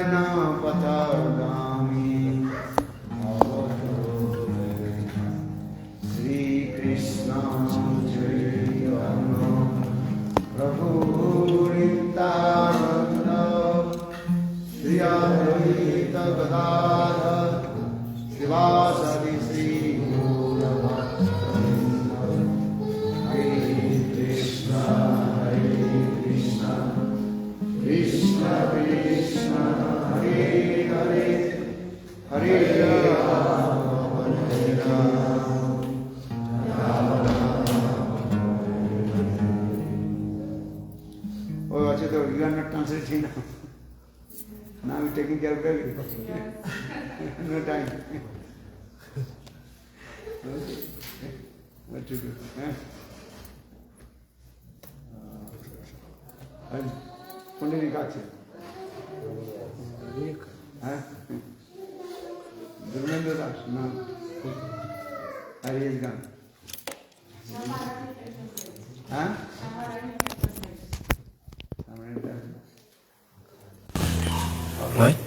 Narayana Patagami Sri Krishna Chaitanya Prabhu Nityananda Sri Advaita Gadadhar Srivasadi Sri Gaurabhakta Hare Krishna Krishna Krishna Hare Hare Hare Rama Hare Rama Rama Rama. Oh, Achita, you are not translating now. Now you are taking care of everything. No time. What to do? Pundarikaksha. Dharmendra Das? No. Hari is gone. Huh? Right?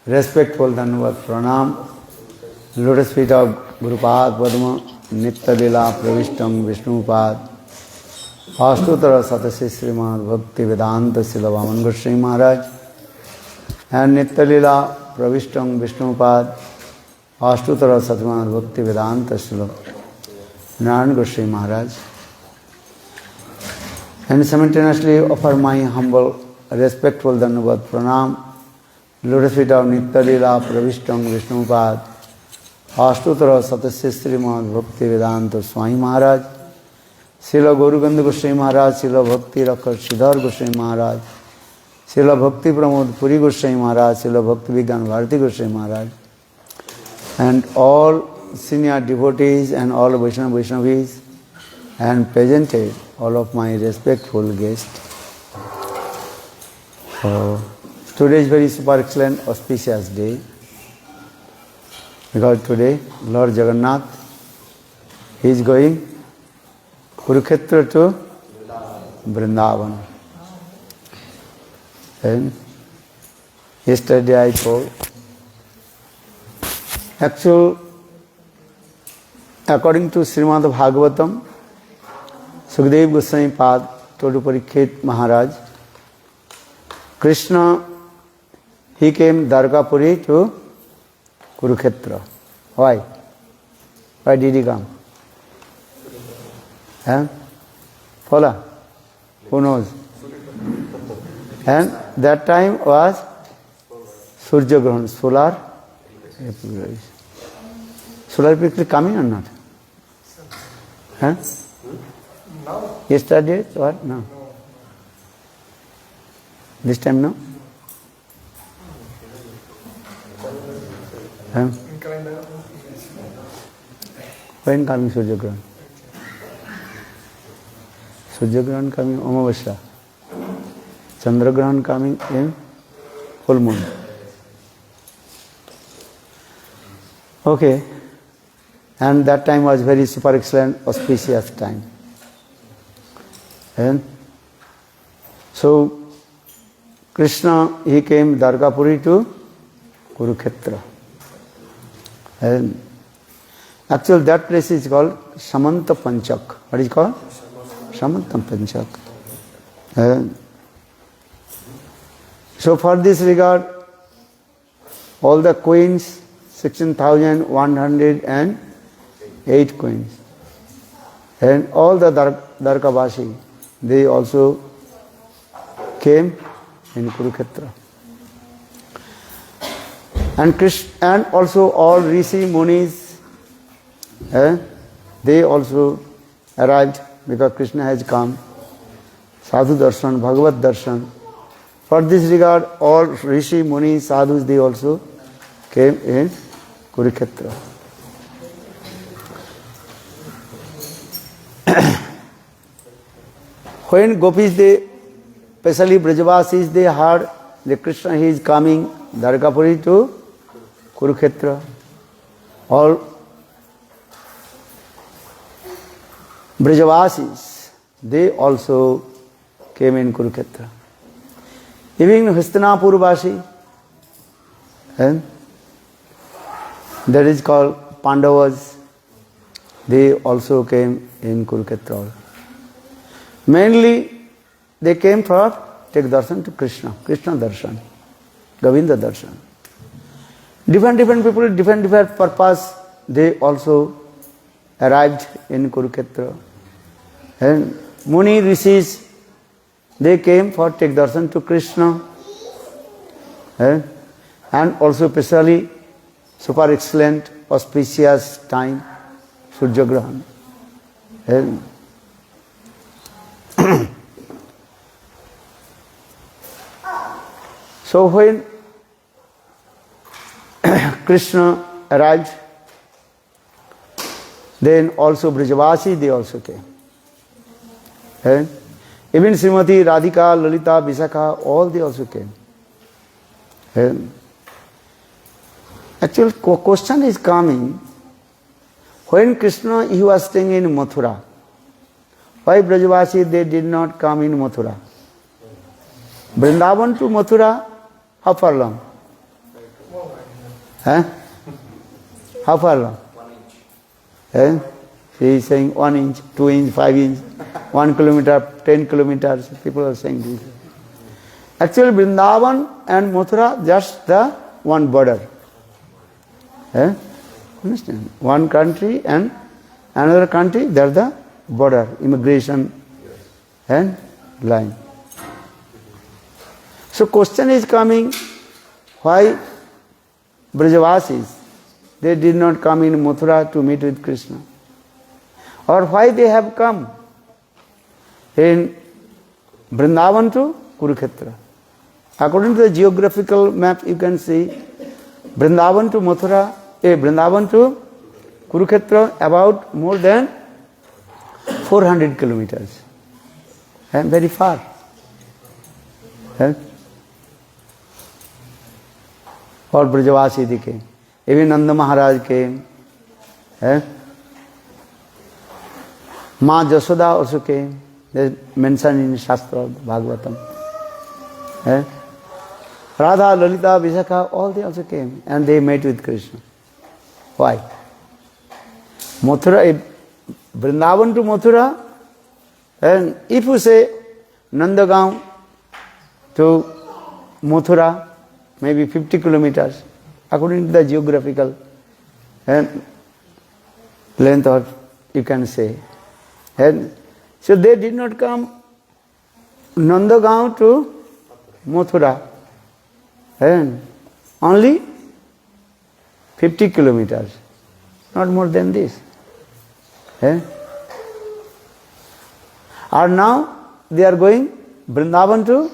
Respectful Dhanavad Pranam, Lotus feet of Gurupad Padma, Nitya Lila Pravishtam Vishnupad, Astutara Satasi Srimad Bhakti Vedanta Silavaman Goswami Maharaj, and Nitya Lila Pravishtam Vishnupad, Astutara Satmad Bhakti Vedanta Silavaman Goswami Maharaj, and simultaneously offer my humble, respectful Dhanavad Pranam, Lotus feet of Nitya Lila Pravishtam Vishnupad, Astutara Satasya Srimad Bhakti Vedanta Swami Maharaj, Srila Gauraganda Goswami Maharaj, Srila Bhakti Rakhar Siddhar Goswami Maharaj, Srila Bhakti Pramod Puri Goswami Maharaj, Srila Bhakti Vigyan Bharati Goswami Maharaj, and all senior devotees and all Vaishnavis, and presented all of my respectful guests. Today is very super excellent, auspicious day, because today Lord Jagannath, he is going Kurukshetra to Vrindavan. And yesterday I told, according to Srimad Bhagavatam, Sukadeva Goswami Pad told to Parikshit Maharaj, Krishna, he came Dwarkapuri to Kurukshetra. Why? Why did he come? Follow? Who knows? And that time was Surya Grahan, solar eclipse. Solar eclipse coming or not? No. Yesterday or no? This time no? When coming Surya Grahan? Surya Grahan coming Amavasya. Chandra Grahan coming in full moon. Okay. And that time was very super excellent, auspicious time. And so Krishna, he came Dwarkapuri to Kurukshetra. And actually that place is called Samanta Panchak. What is it called? Samanta Panchak. And so for this regard, all the queens, 16,108 queens, and all the Dwarkavashi, they also came in Kurukshetra. And also all Rishi Munis, they also arrived because Krishna has come. Sadhu Darshan, Bhagavad Darshan. For this regard, all Rishi Munis, Sadhus, they also came in Kurukshetra. when gopis, they, especially Brajavasis, they heard that Krishna, he is coming Dwarkapuri to Kurukshetra. All Brajavasis, they also came in Kurukshetra. Even Hastinapur Vasi, and that is called Pandavas, they also came in Kurukshetra. Mainly, they came for take darshan to Krishna, Krishna darshan, Govinda darshan. Different people, different purpose, they also arrived in Kurukshetra. And Muni Rishis, they came for take darshan to Krishna. And also especially super excellent, auspicious time, Surya Grahan. And so when Krishna arrived, then also Brajavasi, they also came. And even Srimati, Radhika, Lalita, Visakha, all they also came. And actual question is coming, when Krishna, he was staying in Mathura, why Brajavasi, they did not come in Mathura? Vrindavan to Mathura, how far long? How far long? 1 inch. He is saying 1 inch, 2 inch, 5 inch, 1 kilometer, 10 kilometers. People are saying this. Actually, Vrindavan and Mathura, just the one border. Understand? One country and another country, there's the border, immigration and line. So question is coming, why Brajavasis, they did not come in Mathura to meet with Krishna? Or why they have come in Vrindavan to Kurukshetra? According to the geographical map, you can see Vrindavan to Mathura, Vrindavan to Kurukshetra about more than 400 kilometers. And very far. Or Brajavasi they came. Even Nanda Maharaj came. Ma Jasoda also came. They mentioned in Shastra, Bhagavatam. Radha, Lalita, Visakha, all they also came. And they met with Krishna. Why? Mathura, Vrindavan to Mathura, and if you say Nandagaon to Mathura, maybe 50 kilometers, according to the geographical length, or you can say. And so they did not come Nandagaon to Mathura, and only 50 kilometers, not more than this. Or now they are going Vrindavan to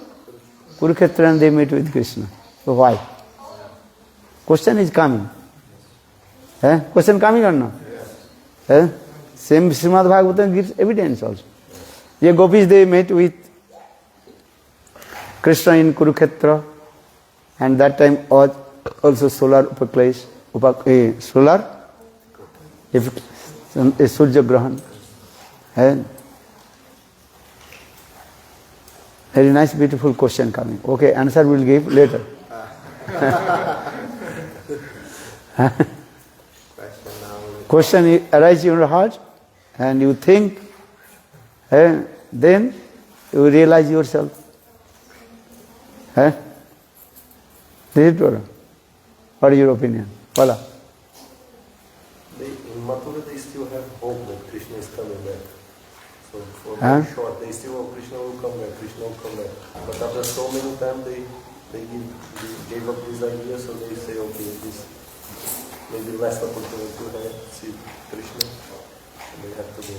Kurukshetra and they meet with Krishna. So why? Question is coming. Question coming or not? Yes. Same Srimad Bhagavatam gives evidence also. The gopis, they met with Krishna in Kurukshetra, and that time was also solar upaklesh, solar Surya Grahan. Very nice, beautiful question coming. Okay, answer we'll give later. Question arises in your heart, and you think, and then you realize yourself. This is it. What is your opinion? Pala. In Mathura, they still have hope that Krishna is coming back. So for very short, they still hope Krishna will come back, Krishna will come back. But after so many times, they gave up this idea, so they say, okay, this maybe last opportunity to see Krishna, and they have to go.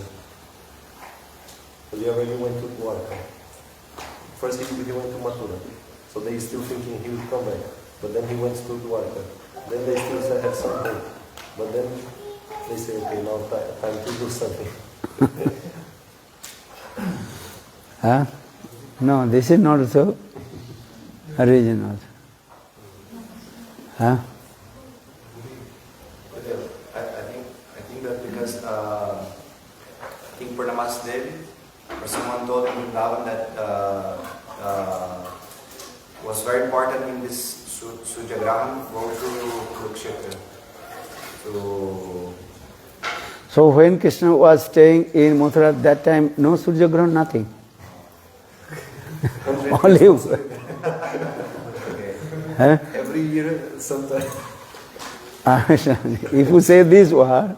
So they already went to Dwarka. First he went to Mathura, so they still thinking he will come back. But then he went to Dwarka. Then they still have some hope. But then they say, okay, now time to do something. Huh? No, this is not so reason also. Huh? I think that because I think Purnamas Devi or someone told in Vrindavan that was very important in this Sujagram go to Kurukshetra. So when Krishna was staying in Mathura, that time no Surya Grahan, nothing. Olives. Huh? Every year, sometime. If you say this word,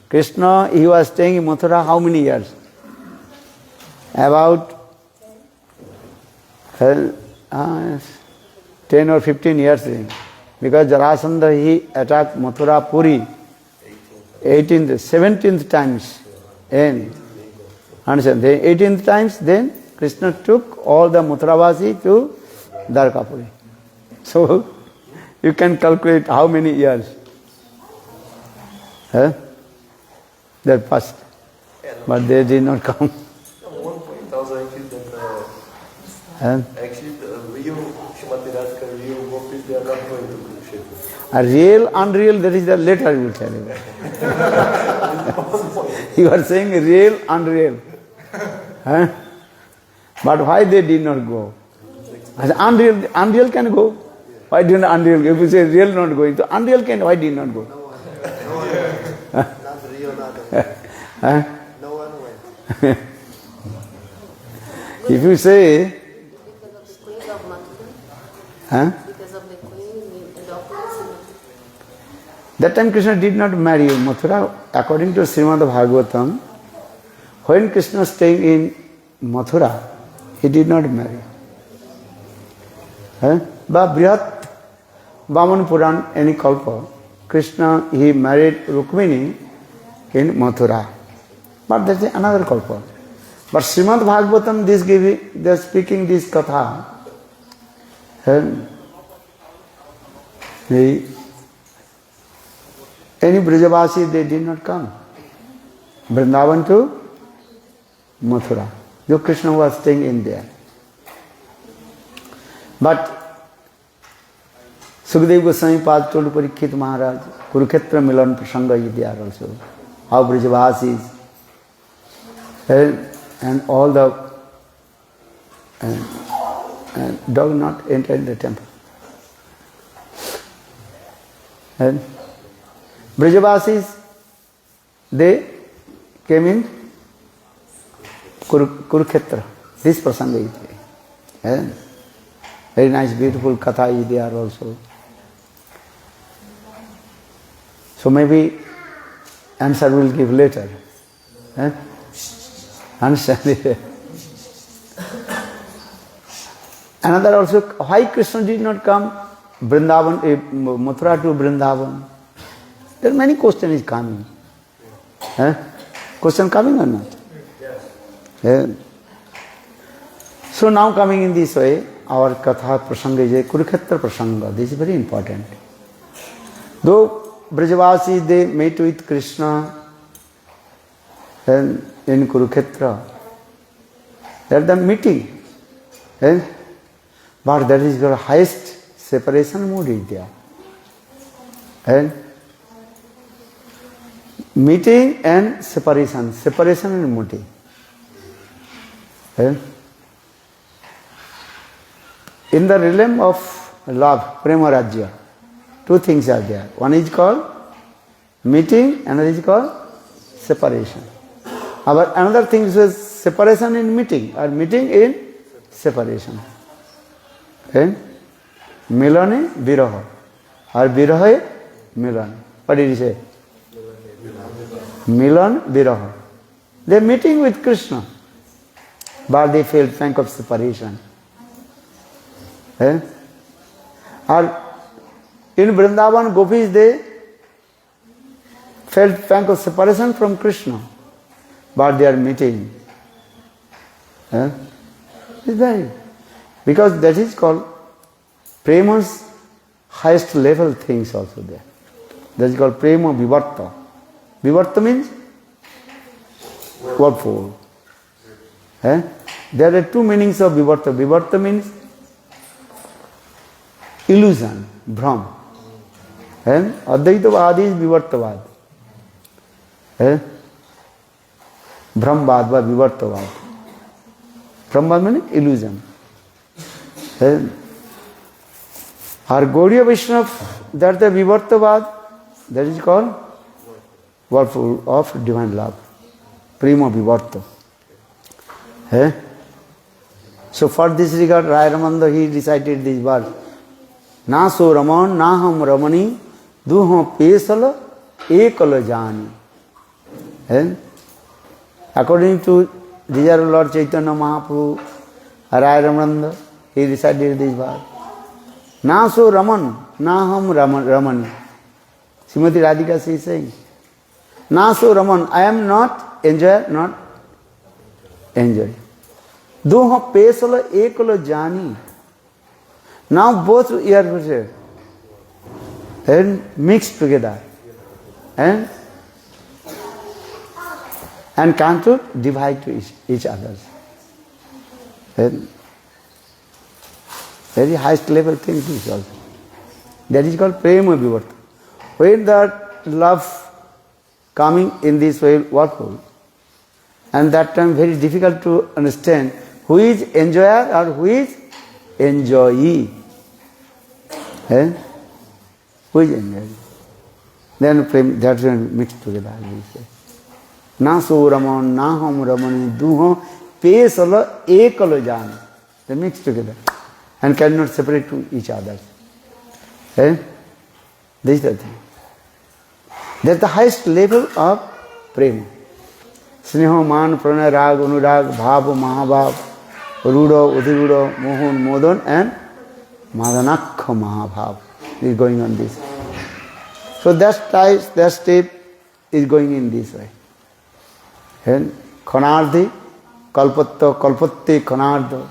Krishna, he was staying in Mathura how many years? About 10 or 15 years. Because Jarasandha, he attacked Mathura Puri 17th times. And understand, the 18th times, then Krishna took all the Mathuravasi to Dwarkapuri. So, you can calculate how many years. Huh? That passed. But they did not come. At one point, I was actually Huh? actually the real Shrimati Radhika, real gopis, they are not going to Kurukshetra. A real, unreal, that is the later I will tell you. You are saying real, unreal. Huh? But why they did not go? As unreal can go. Why did not unreal go? If you say real not going, so unreal can, why did not go? Not real, not Huh? no one went. If you say, Because of the queen of Mathura, huh? because of the queen adopted Srimati. That time Krishna did not marry Mathura. According to Srimad Bhagavatam, when Krishna staying in Mathura, he did not marry. But Brihat Vaman Puran, any kalpa, Krishna, he married Rukmini in Mathura. But that is another kalpa. But Srimad Bhagavatam, they are speaking this katha. Any Brajavasi, they did not come. Vrindavan to Mathura. Though Krishna was staying in there. But Sukadeva Goswami Pad told Parikshit Maharaj, Kurukshetra Milan Prasanga is there also. How Brajavasis and all the dog not enter in the temple. And Brajavasis, they came in Kurukshetra. This Prasanga is there. Very nice, beautiful katha is there also. So maybe answer will give later. Understand? Another also, why Krishna did not come Vrindavan, Mathura to Vrindavan? There are many questions coming. Question coming or not? Yes. So now coming in this way, our katha prasanga is a Kurukshetra prasanga. This is very important. Though Brajavasi, they met with Krishna and in Kurukshetra, at the meeting, but that is your highest separation mood is there. And meeting and separation and meeting. In the realm of love, prema rajya, two things are there. One is called meeting, another is called separation. But another thing is separation in meeting, or meeting in separation. Milane viraha, or viraha milan. What did he say? Milan viraha. They are meeting with Krishna, but they felt pang of separation. Or in Vrindavan, gopis, they felt pang of separation from Krishna, but they are meeting. It's very, because that is called prema's highest level things also there. That is called prema vivarta. Vivarta means what for? There are two meanings of Vivarta. Vivarta means illusion, Brahm. And Advaitavad is Vivartavad. Brahmvad or Vivartavad. Brahmvad means illusion. Our Gaudiya Vaishnava, that the Vivartavad, that is called whirlpool of divine love. Prema Vivarta. So for this regard, Raya Ramananda, he recited this verse. Na so Raman, na ham Ramani, duho pesala ekala jani. According to Desire of Lord Chaitanya Mahaprabhu, Raya Ramananda, he recited this verse. Na so Raman, na ham Ramani. Srimati Radhika is saying, na so Raman, I am not enjoyer, not enjoy. Doha pesala ekala jani. Now both you are and mixed together. And come to divide to each other. And very highest level thing is also. That is called prema vivarta. When that love coming in this way world, and that time very difficult to understand who is enjoyer or who is enjoyee. Who is enjoyee? Then that's when mixed together. Na so Raman, na ham Ramani, duho pesala ekala jani. They mix together and cannot separate to each other. This is the thing. That's the highest level of prema. Sneho, man, pranay, rag, anurag, bhav, mahabhav, rudo, udhirudo, mohon, modan, and madanakha mahabhav is going on this. So that step is going in this way. And khanardhi, kalpatta, kalpatte, khanardha.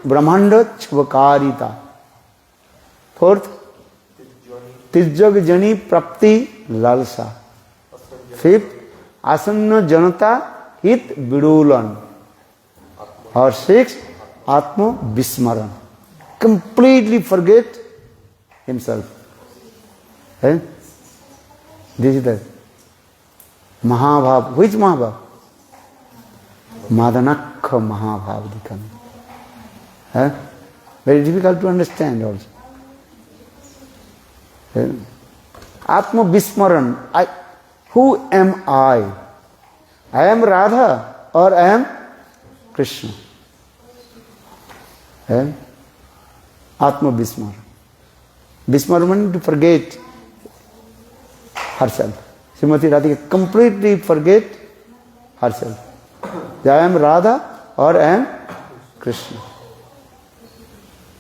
Brahmanda chvakarita. Fourth, Tijjag jani prapti lalsa. Fifth, asanna janata hit vidulan. Or sixth, atma vismaran. Completely forget himself. This is the Mahabhav. Which Mahabhav? Madanakha Mahabhav. Very difficult to understand also. Atma Vismaran. Who am I? I am Radha or I am Krishna? Atma Vismaran. Vismaran means to forget herself. Srimati Radhika completely forget herself. I am Radha or I am Krishna.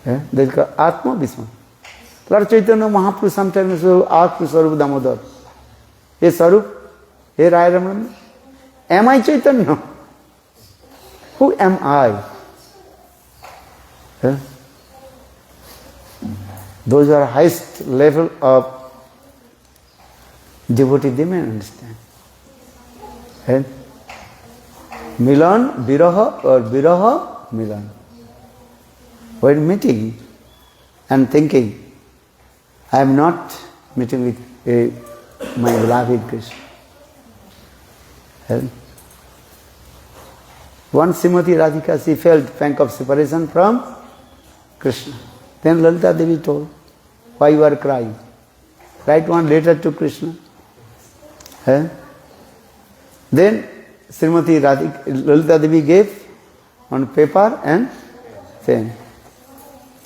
That is called Atma Vismaran. Lord Chaitanya Mahaprabhu sometimes says, Atma Sarup Damodar. Hey Sarup, hey Raya Ramananda, am I Chaitanya? Who am I? Those are highest level of devotee, they may understand. Milan, Viraha or Viraha, Milan. When meeting and thinking, I am not meeting with my beloved Krishna. Once Srimati Radhika, she felt pang of separation from Krishna. Then Lalita Devi told, why you are crying? Write one letter to Krishna. Then Srimati Radhika, Lalita Devi gave on paper and pen.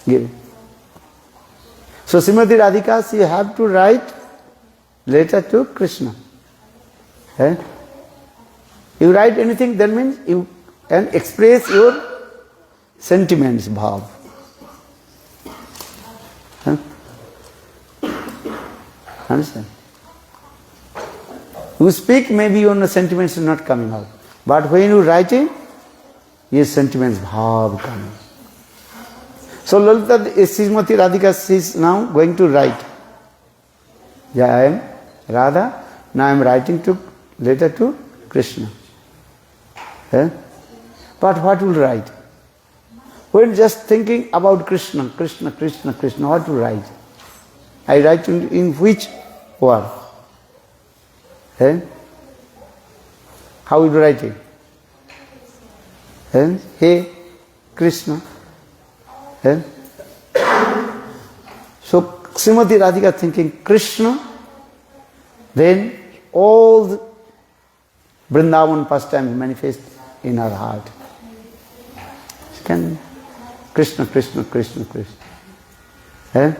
Give. So Srimati Radhika, she have to write letter to Krishna. You write anything, that means you can express your sentiments, bhav. Understand? You speak, maybe your sentiments are not coming out. But when you writing, your sentiments, bhav coming. So Lalita, Srimati Radhika is now going to write. Yeah, I am Radha, now I am writing to letter to Krishna. Eh? But what will write? When just thinking about Krishna, Krishna, Krishna, Krishna, what to write? I write in which word? Eh? How will you write it? Eh? Hey, Krishna. Eh? So Srimati Radhika thinking Krishna, then all the Vrindavan pastimes manifest in her heart. She can Krishna, Krishna, Krishna, Krishna. Eh?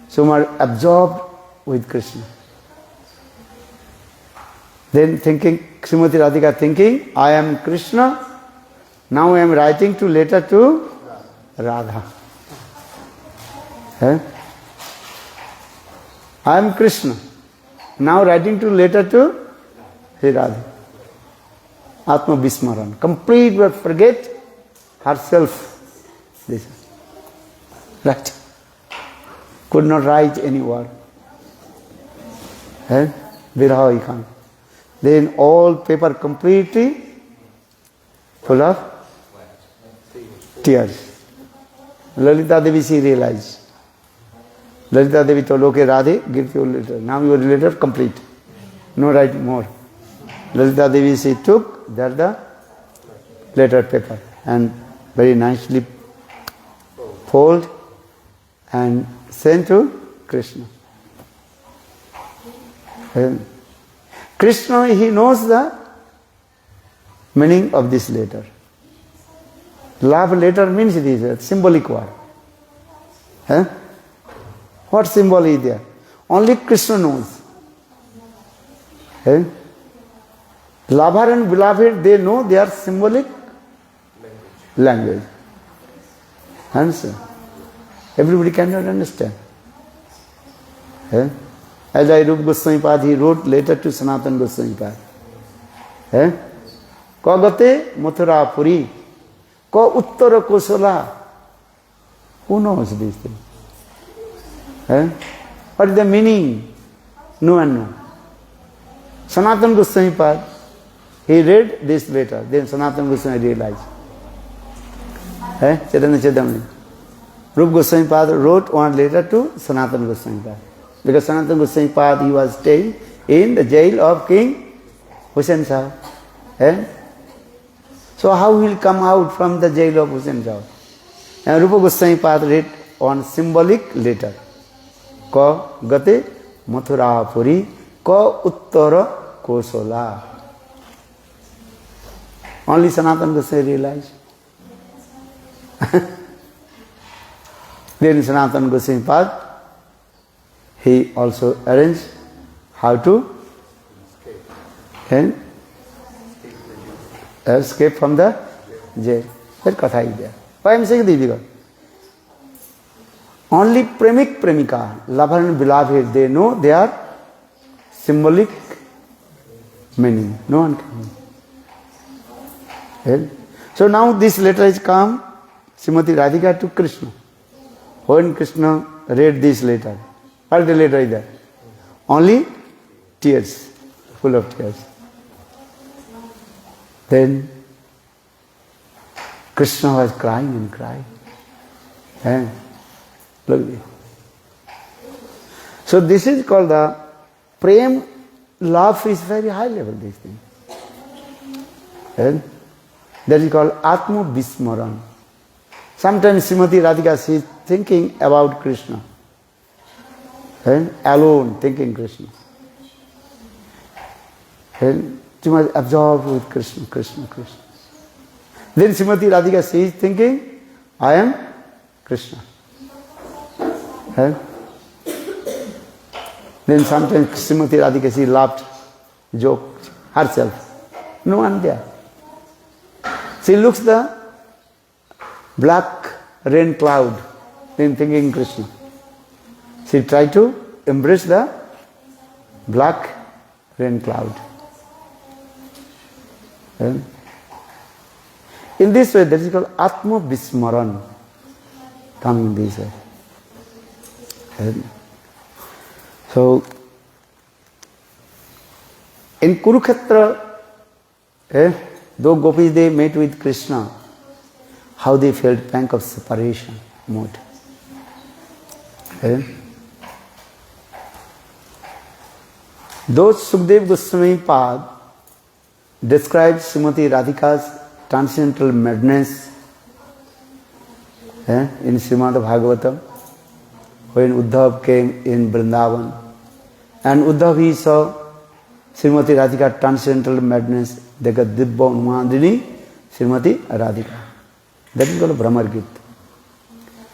So much absorbed with Krishna. Then thinking, Srimati Radhika thinking, I am Krishna, now I am writing to letter to Radha. Eh? I am Krishna, now writing to letter to Radha. Atma Vismaran. Complete but forget herself. This. Right. Could not write any word. Eh? Viraha ikhan. Then all paper completely full of tears. Lalita Devi she realized. Lalita Devi told, okay Radhe, give your letter. Now your letter complete. No write more. Lalita Devi she took that the letter paper and very nicely fold and sent to Krishna. And Krishna, he knows the meaning of this letter. Love letter means it is a symbolic word. Eh? What symbol is there? Only Krishna knows. Eh? Lover and beloved, they know their symbolic language. Understand? Everybody cannot understand. Eh? As I Rupa Goswami Pad, he wrote letter to Sanatana Goswami Pad. Eh? Ko gate Mathura Puri, ko uttara Kosala. Who knows these things? Eh? What is the meaning? No one knows. Sanatana Goswami Pad, he read this letter, then Sanatana Goswami realized. Chaitanya Chedamani. Rupa Goswami Pad wrote one letter to Sanatana Goswami Pad. Because Sanatana Goswami Pad, he was staying in the jail of King Hussain Shah. So how he will come out from the jail of Hussain Shah? And Rupa Goswami Pad read one symbolic letter. Ka gate Mathura Puri, ka uttara Kosola. Only Sanatana Goswami realized. Then Sanatana Goswami Pad, he also arranged how to escape from the jail. That katha is there. Why I am saying this? Because only premik premika, lover and beloved, they know their symbolic meaning. No one can. So now this letter has come, Srimati Radhika to Krishna. When Krishna read this letter, what the letter is there? Only tears, full of tears. Then Krishna was crying and crying. Look at it. So this is called the prem. Love is very high level, this thing. That is called Atma Vismaran. Sometimes Srimati Radhika, she is thinking about Krishna. Alone thinking Krishna. She must absorb with Krishna, Krishna, Krishna. Then Srimati Radhika, she is thinking, I am Krishna. Then sometimes Srimati Radhika, she laughed, joked herself. No one there. She looks the black rain cloud, then thinking Krishna. She tried to embrace the black rain cloud. In this way, that is called Atma Vismaran. Coming this way. So, in Kurukshetra, Though gopis they met with Krishna, how they felt pang of separation mood. Though Sukdev Goswami Pad describes Srimati Radhika's transcendental madness in Srimad Bhagavatam, when Uddhav came in Vrindavan, and Uddhav he saw Srimati Radhika's transcendental madness, they got Dibba Unmadini, Srimati Radhika. That is called Brahmar Gita.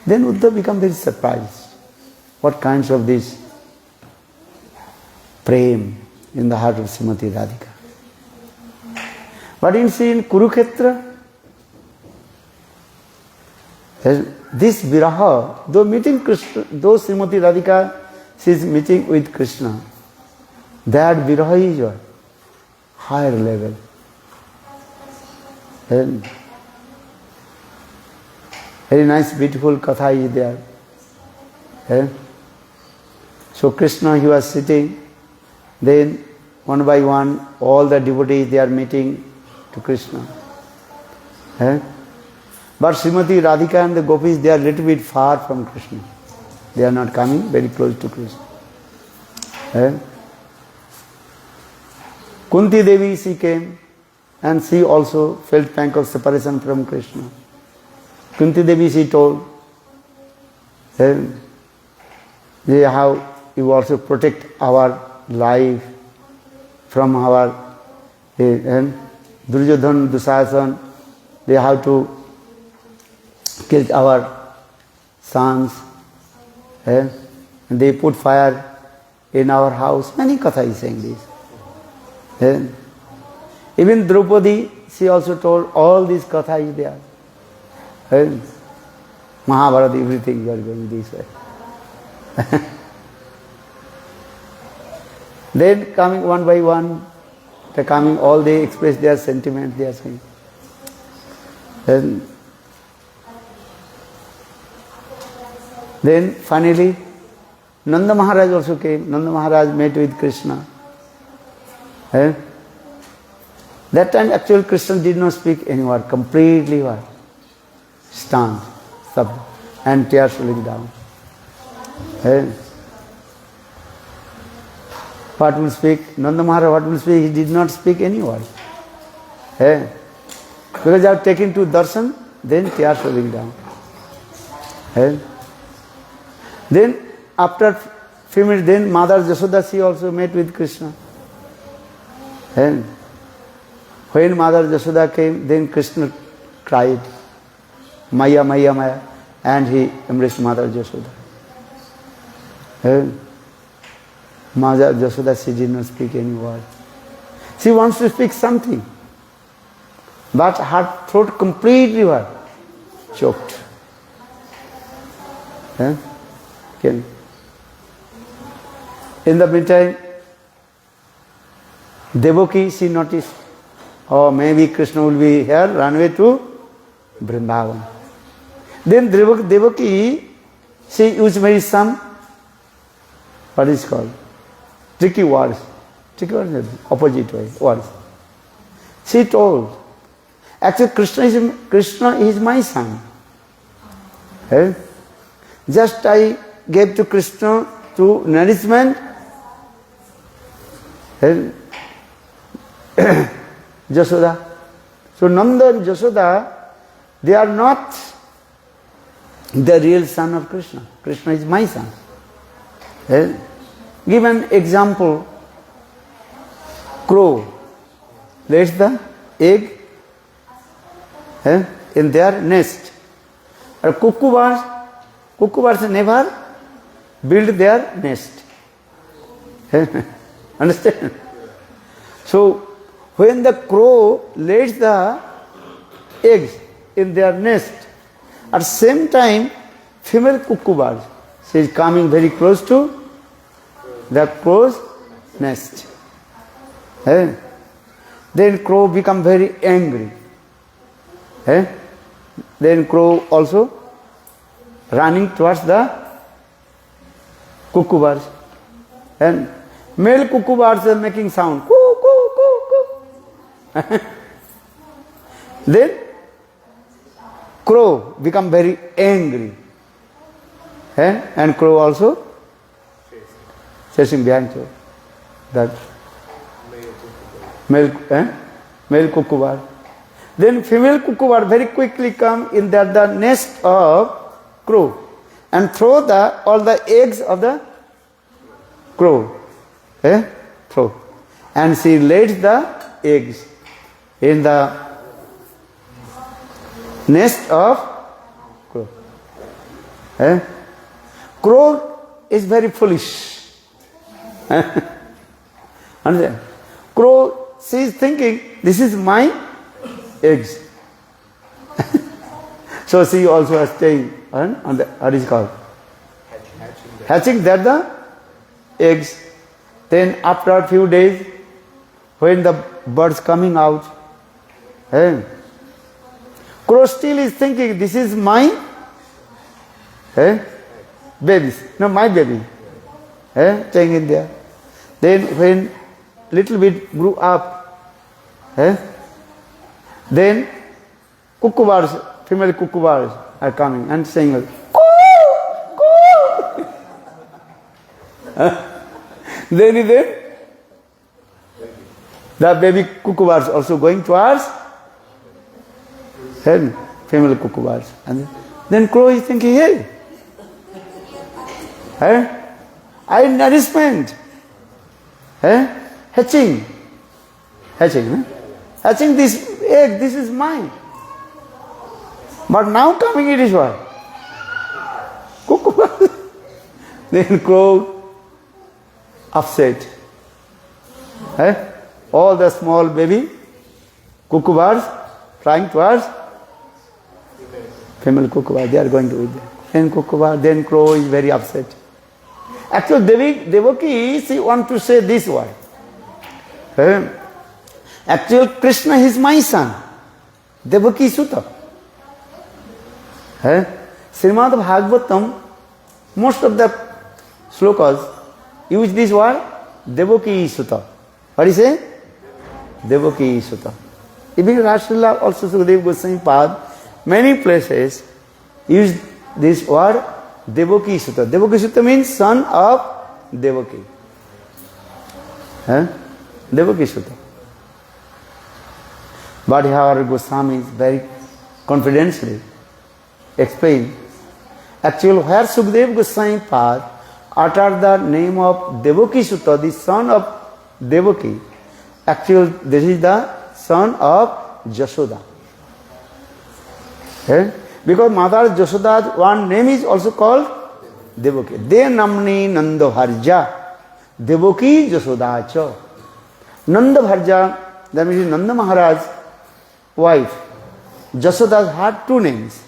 Then Uddhav became very surprised. What kinds of this prem in the heart of Srimati Radhika. But in Kurukshetra, this Viraha, though meeting Krishna, though Srimati Radhika, she is meeting with Krishna, that Viraha is what? Higher level. Very nice, beautiful katha is there. So Krishna, he was sitting, then one by one, all the devotees, they are meeting to Krishna. But Srimati Radhika and the gopis, they are a little bit far from Krishna. They are not coming very close to Krishna. Kunti Devi, she came, and she also felt pang of separation from Krishna. Kunti Devi, she told, how you also protect our life from our Duryodhan, Dusasan, they have to kill our sons, and they put fire in our house. Many katha is saying this. Even Draupadi, she also told all these katha is there. Mahabharata, everything you are going this way. Then coming one by one, they coming, all they express their sentiments, they are saying. Then finally, Nanda Maharaj also came. Nanda Maharaj met with Krishna. That time actually Krishna did not speak any word, completely what? Stunned, and tears falling down. What will speak? Nanda Maharaj, what will speak? He did not speak any word. Because they are taken to darshan, then tears falling down. Then after few minutes, then Mother Jashoda, she also met with Krishna. When Mother Jashoda came, then Krishna cried, Maya, Maya, Maya, and he embraced Mother Jashoda. Mother Jashoda, she did not speak any word. She wants to speak something, but her throat completely what? Choked. Okay. In the meantime, Devaki, she noticed, oh, maybe Krishna will be here, run away to Vrindavan. Then Devaki, she used very some, what is called, tricky words. Tricky words, opposite way, words. She told, actually Krishna is my son. Just I gave to Krishna to nourishment. Jashoda. So Nanda and Jashoda, they are not the real son of Krishna. Krishna is my son. Give an example. Crow lays the egg in their nest. Or cuckoo birds never build their nest. Understand? So when the crow lays the eggs in their nest, at the same time female cuckoo bird, she is coming very close to the crow's nest. Then crow become very angry. Then crow also running towards the cuckoo birds. And male cuckoo birds are making sound. Coo, coo, coo, coo. Then crow become very angry. And crow also chasing behind you. That male cuckoo. Then female cuckoo very quickly come in the nest of crow and throw all the eggs of the crow. Throw. And she lays the eggs in the nest of crow. Crow is very foolish. Understand? Crow, she is thinking, this is my eggs. So she also is staying on the, what is it called? Hatching that the eggs. Then after a few days, when the birds coming out, crow still is thinking, this is my babies. No, my baby. Staying in there. Then when little bit grew up, then cuckoos, female cuckoos are coming and saying, coo, coo. Then the baby cuckoos also going towards female cuckoos. And then crow is thinking, hey, I nourishment, hatching this egg, this is mine. But now coming it is what? Cuckoo. Then crow upset. All the small baby cuckoos trying towards female cuckoo, they are going to eat them. Then crow is very upset. Actually, Devaki, she want to say this word. Actually, Krishna is my son. Devaki Sutta. Srimad Bhagavatam, most of the slokas use this word, Devaki Sutta. What is it? Devaki Sutta. Even Rashtrila, also Sukadeva Goswami Pad, many places use this word, Devaki Sutta. Devaki Sutta means son of Devaki. Devaki Sutta. But here Goswami is very confidently explain. Actually, where Sukadeva Goswami Pad uttered the name of Devaki Sutta, the son of Devaki, actually this is the son of Jashoda. Because Mother Jashoda's one name is also called Devaki. De namni Nanda Bharja, Devaki Jashoda cha. Nanda Bharja, that means Nanda Maharaj's wife. Jashoda had two names,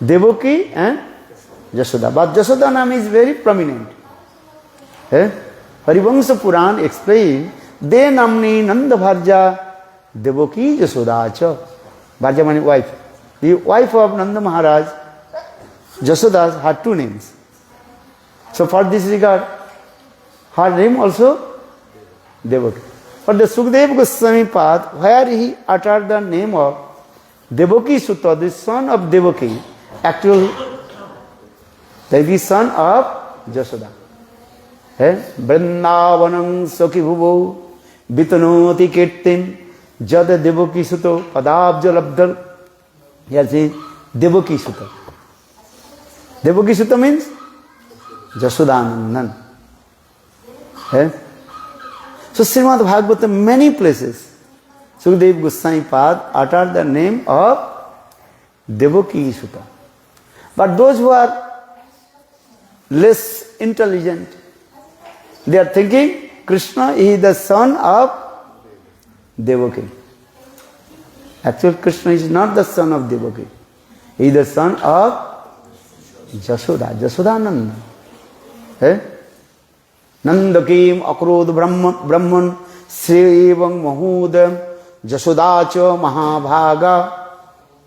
Devaki and Jashoda. But Jashoda name is very prominent. Harivamsa Puran explains, De namni Nanda Bharja, Devaki Jashoda cha. Bharja means wife. The wife of Nanda Maharaj, Jashoda, had two names. So for this regard, her name also Devaki. But the Sukadeva Goswami Pad, where he uttered the name of Devaki Sutta, the son of Devaki, actually that is the son of Jashoda. Vrindavanam Sakhi Bhuvo Vitanoti Kirtim Jad Devaki Sutta Padabja Labdal. Here says Devaki Sutta. Devaki Sutta means Jashodanandan. So Srimad Bhagavatam, many places, Sukadeva Goswami Pad uttered the name of Devaki Sutta. But those who are less intelligent, they are thinking Krishna is the son of Devaki. Actually, Krishna is not the son of Devaki. He is the son of Jashoda, Jashodananda. Nandakim akrodh brahman srivang mahudam Jashodacha mahabhaga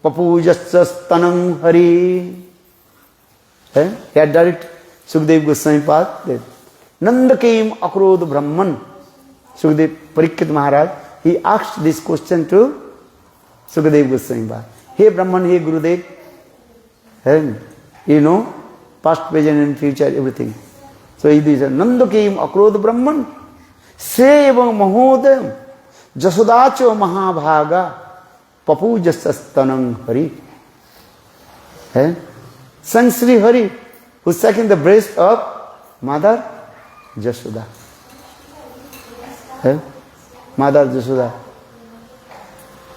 papujasya stanam hari. Here direct Sukadeva Goswami Pad. Nandakim akrodh brahman. Sukadeva Parikshit Maharaj, he asked this question to Sukadeva Goswami Maharaj. Hey Brahman, hey Gurudev. And you know, past, present and future, everything. So he says, Nandakim Akrodh Brahman, Sevam Mahodam, Jasodacho Mahabhaga, Papujasastanam Hari. Son Sri Hari, who sat in the breast of Mother Jasoda. Mother Jasoda.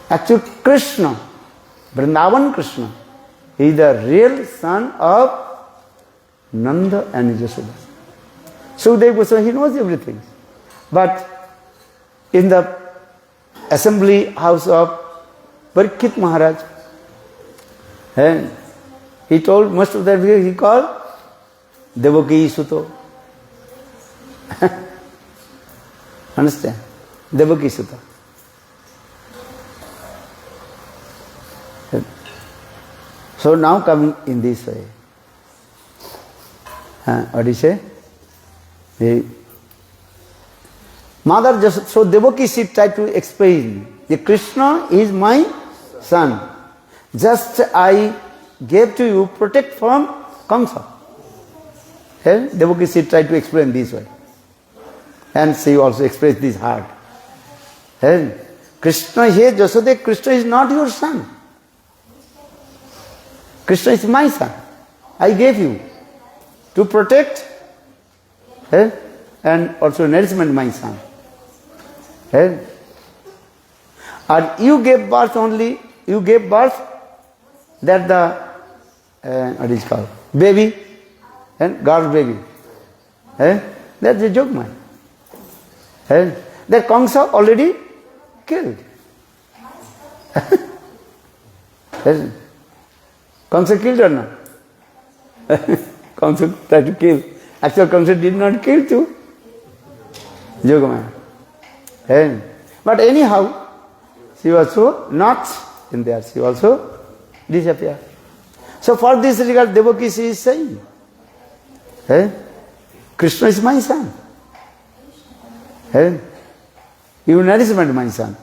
Actually, Krishna, Vrindavan Krishna, he is the real son of Nanda and Jasoda. Sukadeva Goswami, he knows everything. But in the assembly house of Parikshit Maharaj, and he told most of them, he called Devaki Suto. Understand? Devaki Suta. So now coming in this way. What do you say? The mother just, so Devaki she tried to explain, the Krishna is my son. Just I gave to you, protect from Kamsa. Devaki she tried to explain this way. And she also expressed this heart. Krishna here, Jasode, Krishna is not your son. Krishna is my son. I gave you to protect and also nourishment my son. And you gave birth only, you gave birth that the, what is called, baby, and girl baby. That's a joke, man. That Kamsa already killed. Kamsa killed or not? Kamsa tried to kill. Actually, Kamsa did not kill too. Jogamaya. But anyhow, she also not in there. She also disappeared. So for this regard, Devaki she is saying, Krishna is my son. You nourishment my son.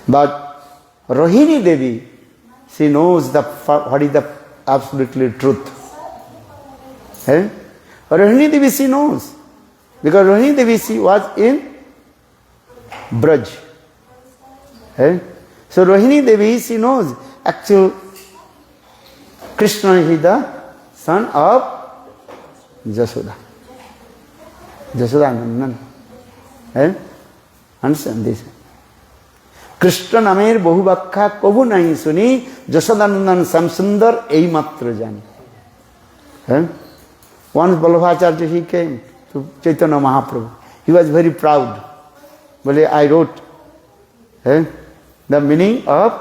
But Rohini Devi, she knows what is the absolutely truth. Rohini Devi she knows. Because Rohini Devi she was in Braj. So Rohini Devi she knows actual Krishna is the son of Jasoda. Jasoda Nandan. Understand this? Krishna namer bahu bakha kabu nahi suni, Jasodanandan Samsundar ei matra jani. Once Balabhacharya he came to Chaitanya Mahaprabhu. He was very proud. But I wrote the meaning of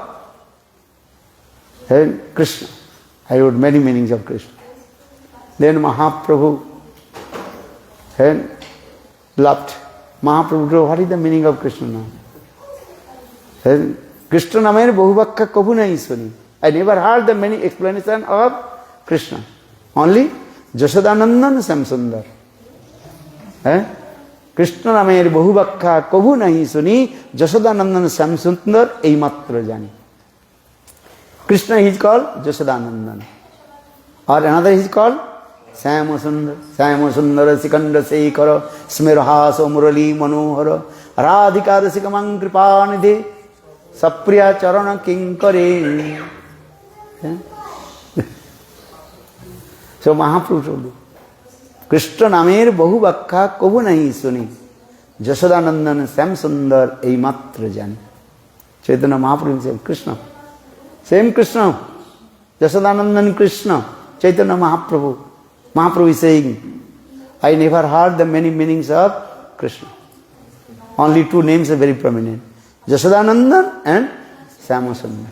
Krishna. I wrote many meanings of Krishna. Then Mahaprabhu laughed. Mahaprabhu told, what is the meaning of Krishna now? Krishna namer bahubakha kabhu nahi suni. I never heard the many explanation of Krishna. Only Jasodanandan Samsundar. Krishna namer bahubakha kabhu nahi suni, Jasodanandan Samsundar ei matra jani. Krishna is called Jasodanandan. Or another is called Shyama Sundara Sikanda Seikara Smirhaso Murali Manohara Radhika Rasikamang Kripanidhi Sapriya Charana Kinkare. So Mahaprabhu told you, Krishna namer bahu bakha kabu nahi suni, Jasodanandan Sam Sundar ei matra jani. Chaitanya Mahaprabhu said, Krishna. Same Krishna. Jasodanandan Krishna. Chaitanya Mahaprabhu. Mahaprabhu is saying, I never heard the many meanings of Krishna. Only two names are very prominent. Jasodanandan and Shyama Sundar.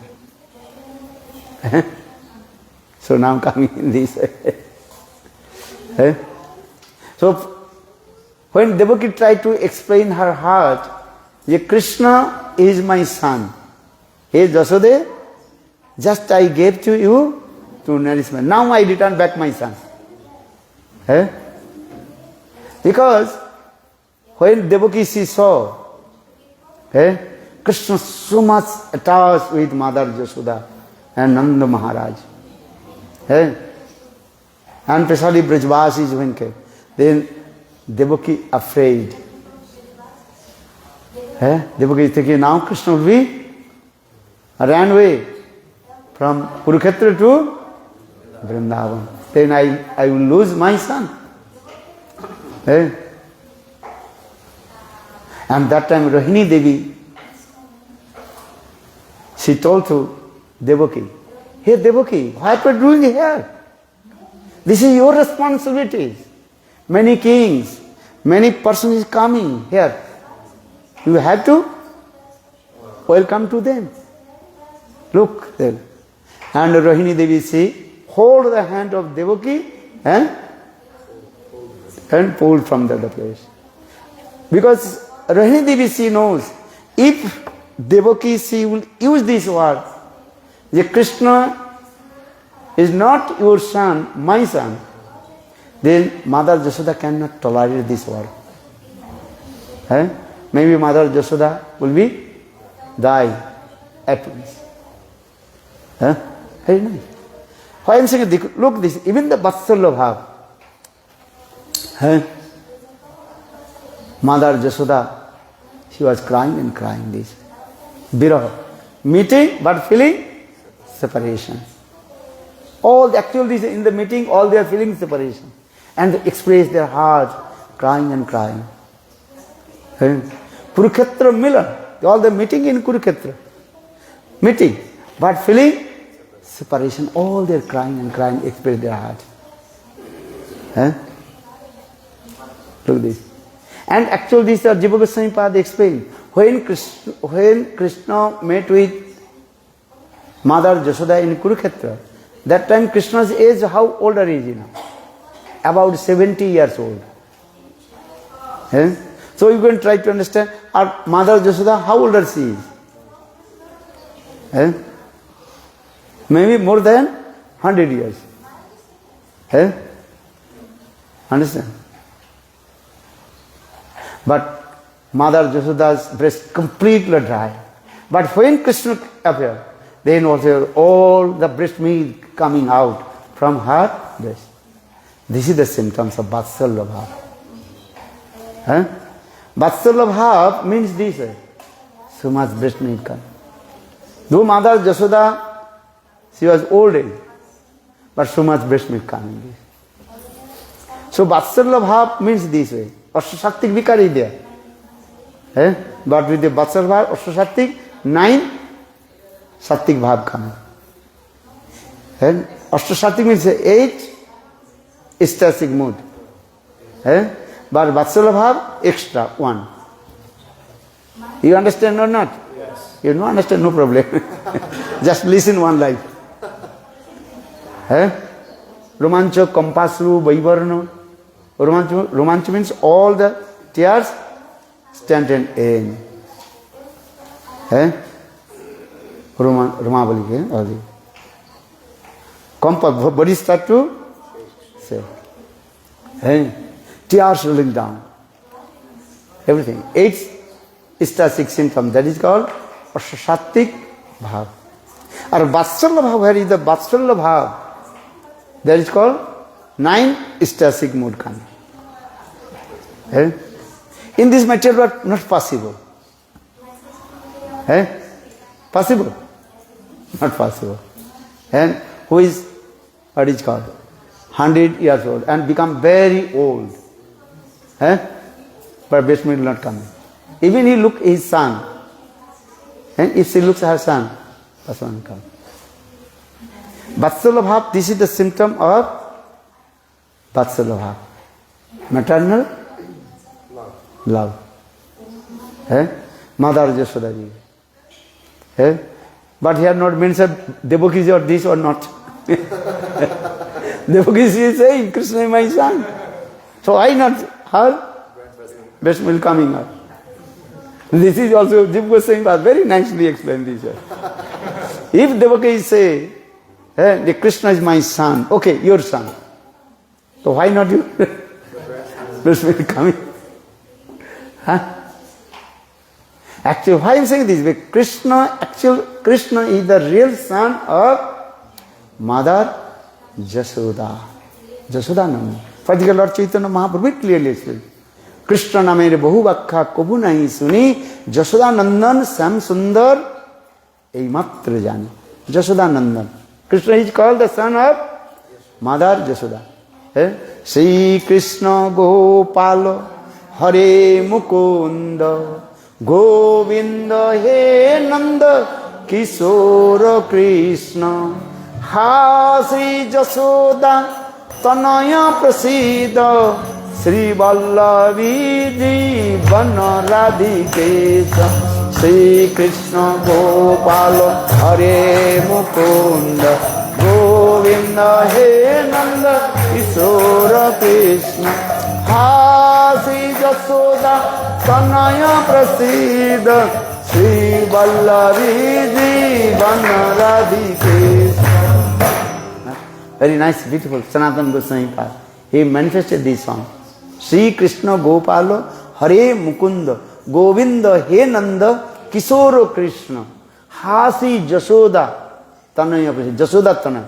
So now coming in this way. So when Devaki tried to explain her heart, Krishna is my son. Hey Jasode, just I gave to you to nourishment. Now I return back my son. Because when Devaki she saw Krishna so much attached with Mother Yashoda and Nanda Maharaj. And especially Brajvasis when came. Then Devaki afraid. Devaki is thinking, now Krishna will be ran away from Kurukshetra to Vrindavan. Then I will lose my son. And that time Rohini Devi, she told to Devaki, hey Devaki, what are you doing here? This is your responsibility. Many kings, many persons is coming here. You have to welcome to them. Look there. And Rohini Devi say, hold the hand of Devaki and pulled from the other place. Because Rohini Devi she knows, if Devaki she will use this word, that Krishna is not your son, my son, then Mother Yashoda cannot tolerate this word. Maybe Mother Yashoda will be die at once. Very nice. Why I am saying, look this, even the Vatsalya Bhav. Mother Yashoda, she was crying and crying this. Viraha. Meeting but feeling separation. All the activities in the meeting, all they are feeling separation. And they express their heart, crying and crying. Kurukshetra Milan, all the meeting in Kurukshetra. Meeting, but feeling separation, all they are crying and crying, express their heart. Look this. And actually this Jiva Goswami Pada explained. When Krishna met with Mother Yashoda in Kurukshetra, that time Krishna's age, how old is he now? About 70 years old. So you can try to understand, our Mother Yashoda, how old she is? Maybe more than 100 years. Understand? But Mother Yashoda's breast completely dry. But when Krishna appeared, then also all the breast milk coming out from her breast. This is the symptoms of Vatsalya Bhav. Vatsalya Bhav means this way. So much breast milk coming. Though Mother Yashoda, she was old age, but so much breast milk coming. So Vatsalya Bhav means this way. Ashtasaktik vikar is there. But with the Vatsalya Bhav, Ashtasaktik, 9 Sattik Bhav coming. Ashtasaktik means 8 ecstatic mood. But Vatsalya Bhav, extra, 1. You understand or not? Yes. You don't understand, no problem. Just listen one life. Romancha, Kompasru, Vaivarno. Romancha means all the tears stand and end. Romavali, all the Kompa, body start to say. Tears rolling down. Everything. 8 ecstatic symptoms. That is called Ashtasaktik Bhav. Or Vatsalya Bhav, where is the Vatsalya Bhav? That is called 9 ecstatic mood coming. In this material world, not possible. Possible? Not possible. And who is, what is called? 100 years old and become very old. But breast milk not coming. Even he look his son. And if she looks her son, that's one come. Vatsalya Bhav, this is the symptom of Vatsalya Bhav. Maternal love. Mother Yashoda ji. But here not mentioned Devaki or this or not. Devaki is saying, Krishna is my son. So why not her breast milk coming out? This is also, Jiva Goswami was very nicely explained this. If Devaki say, the Krishna is my son, okay, your son. So why not you? Breast milk coming. Actually, why I am saying this? Because Krishna is the real son of Mother Jasoda. Jasoda Nanda. Particularly Lord Chaitanya Mahaprabhu clearly explained. Krishna namere bahu vakha kabhu nahi suni, Jasoda Nandan Sam Sundar Eimatra jani. Jasoda Nandan. Krishna is called the son of Mother Jasoda. Shri Krishna Gopala Hare Mukunda Govinda He Nanda Kishora Krishna Ha Sri Jasoda Tanaya Prasida Sri Vallavi Jivan Radhikesa Sri Krishna Gopala Hare Mukunda Govinda He Nanda Kishora Krishna Ha Sri Jasoda Tanaya Prasida Sri Vallavi Jivan Radhikesa. Very nice, beautiful Sanatana Goswami Pad. He manifested this song. Sri Krishna Gopala Hare Mukunda Govinda He Nanda Kishora Krishna Hasi Jasoda Tanaya Prasiddha Jasoda Tanaya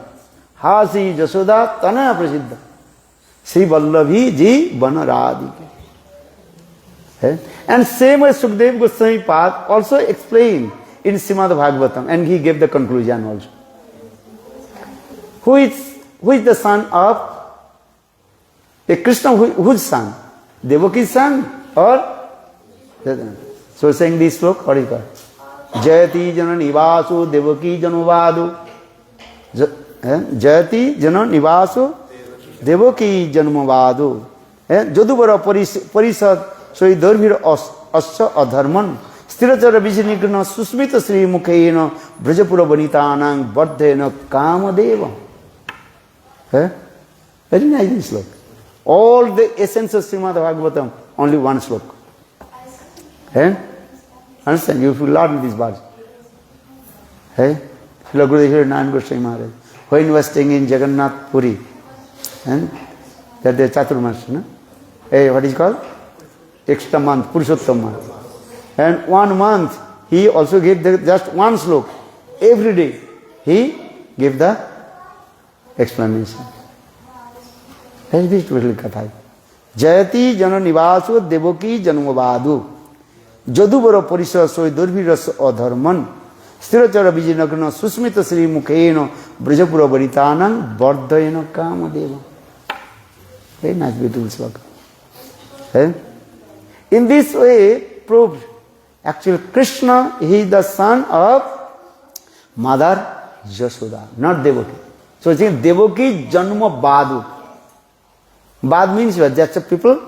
Hasi Jasoda Tanaya Prasiddha Sri Vallavi Ji Vanaradhike. And same as Sukdev Goswami Pad also explained in Srimad Bhagavatam, and he gave the conclusion also. Who is the son of a Krishna? Whose son? Devaki's son or? So saying this sloka, what is it called? Jayati jana nivasu devaki januvadu. Jayati jana nivasu devaki januvadu. Jodubara parisad soi darbhir asya adharman sthirachara vijnigrna susmita sri mukhena brajapura vanitanang vardhena kamadeva. Very nice this sloka. All the essence of Srimad Bhagavatam, only one sloka. Understand? You will learn these words. Srila Gurudev Narayan Goswami Maharaj, when he was staying in Jagannath Puri, that the Chaturmas, no? What is it called? Extra month, Purushottam month. And 1 month, he also gave just one sloka. Every day, he gave the explanation. Very beautiful katha. Jayati jana nivasu devaki janmavadu. Jadubara parisa soi durviras adharman. Sthirachara vijinagrana susmita sri mukhena brajapura varitanang vardhayana kamadeva. Very nice, beautiful sloka. In this way, proved actually Krishna, he is the son of Mother Jasoda, not Devaki. So it's saying Devaki Janma Badu. Bad means what? Just a people,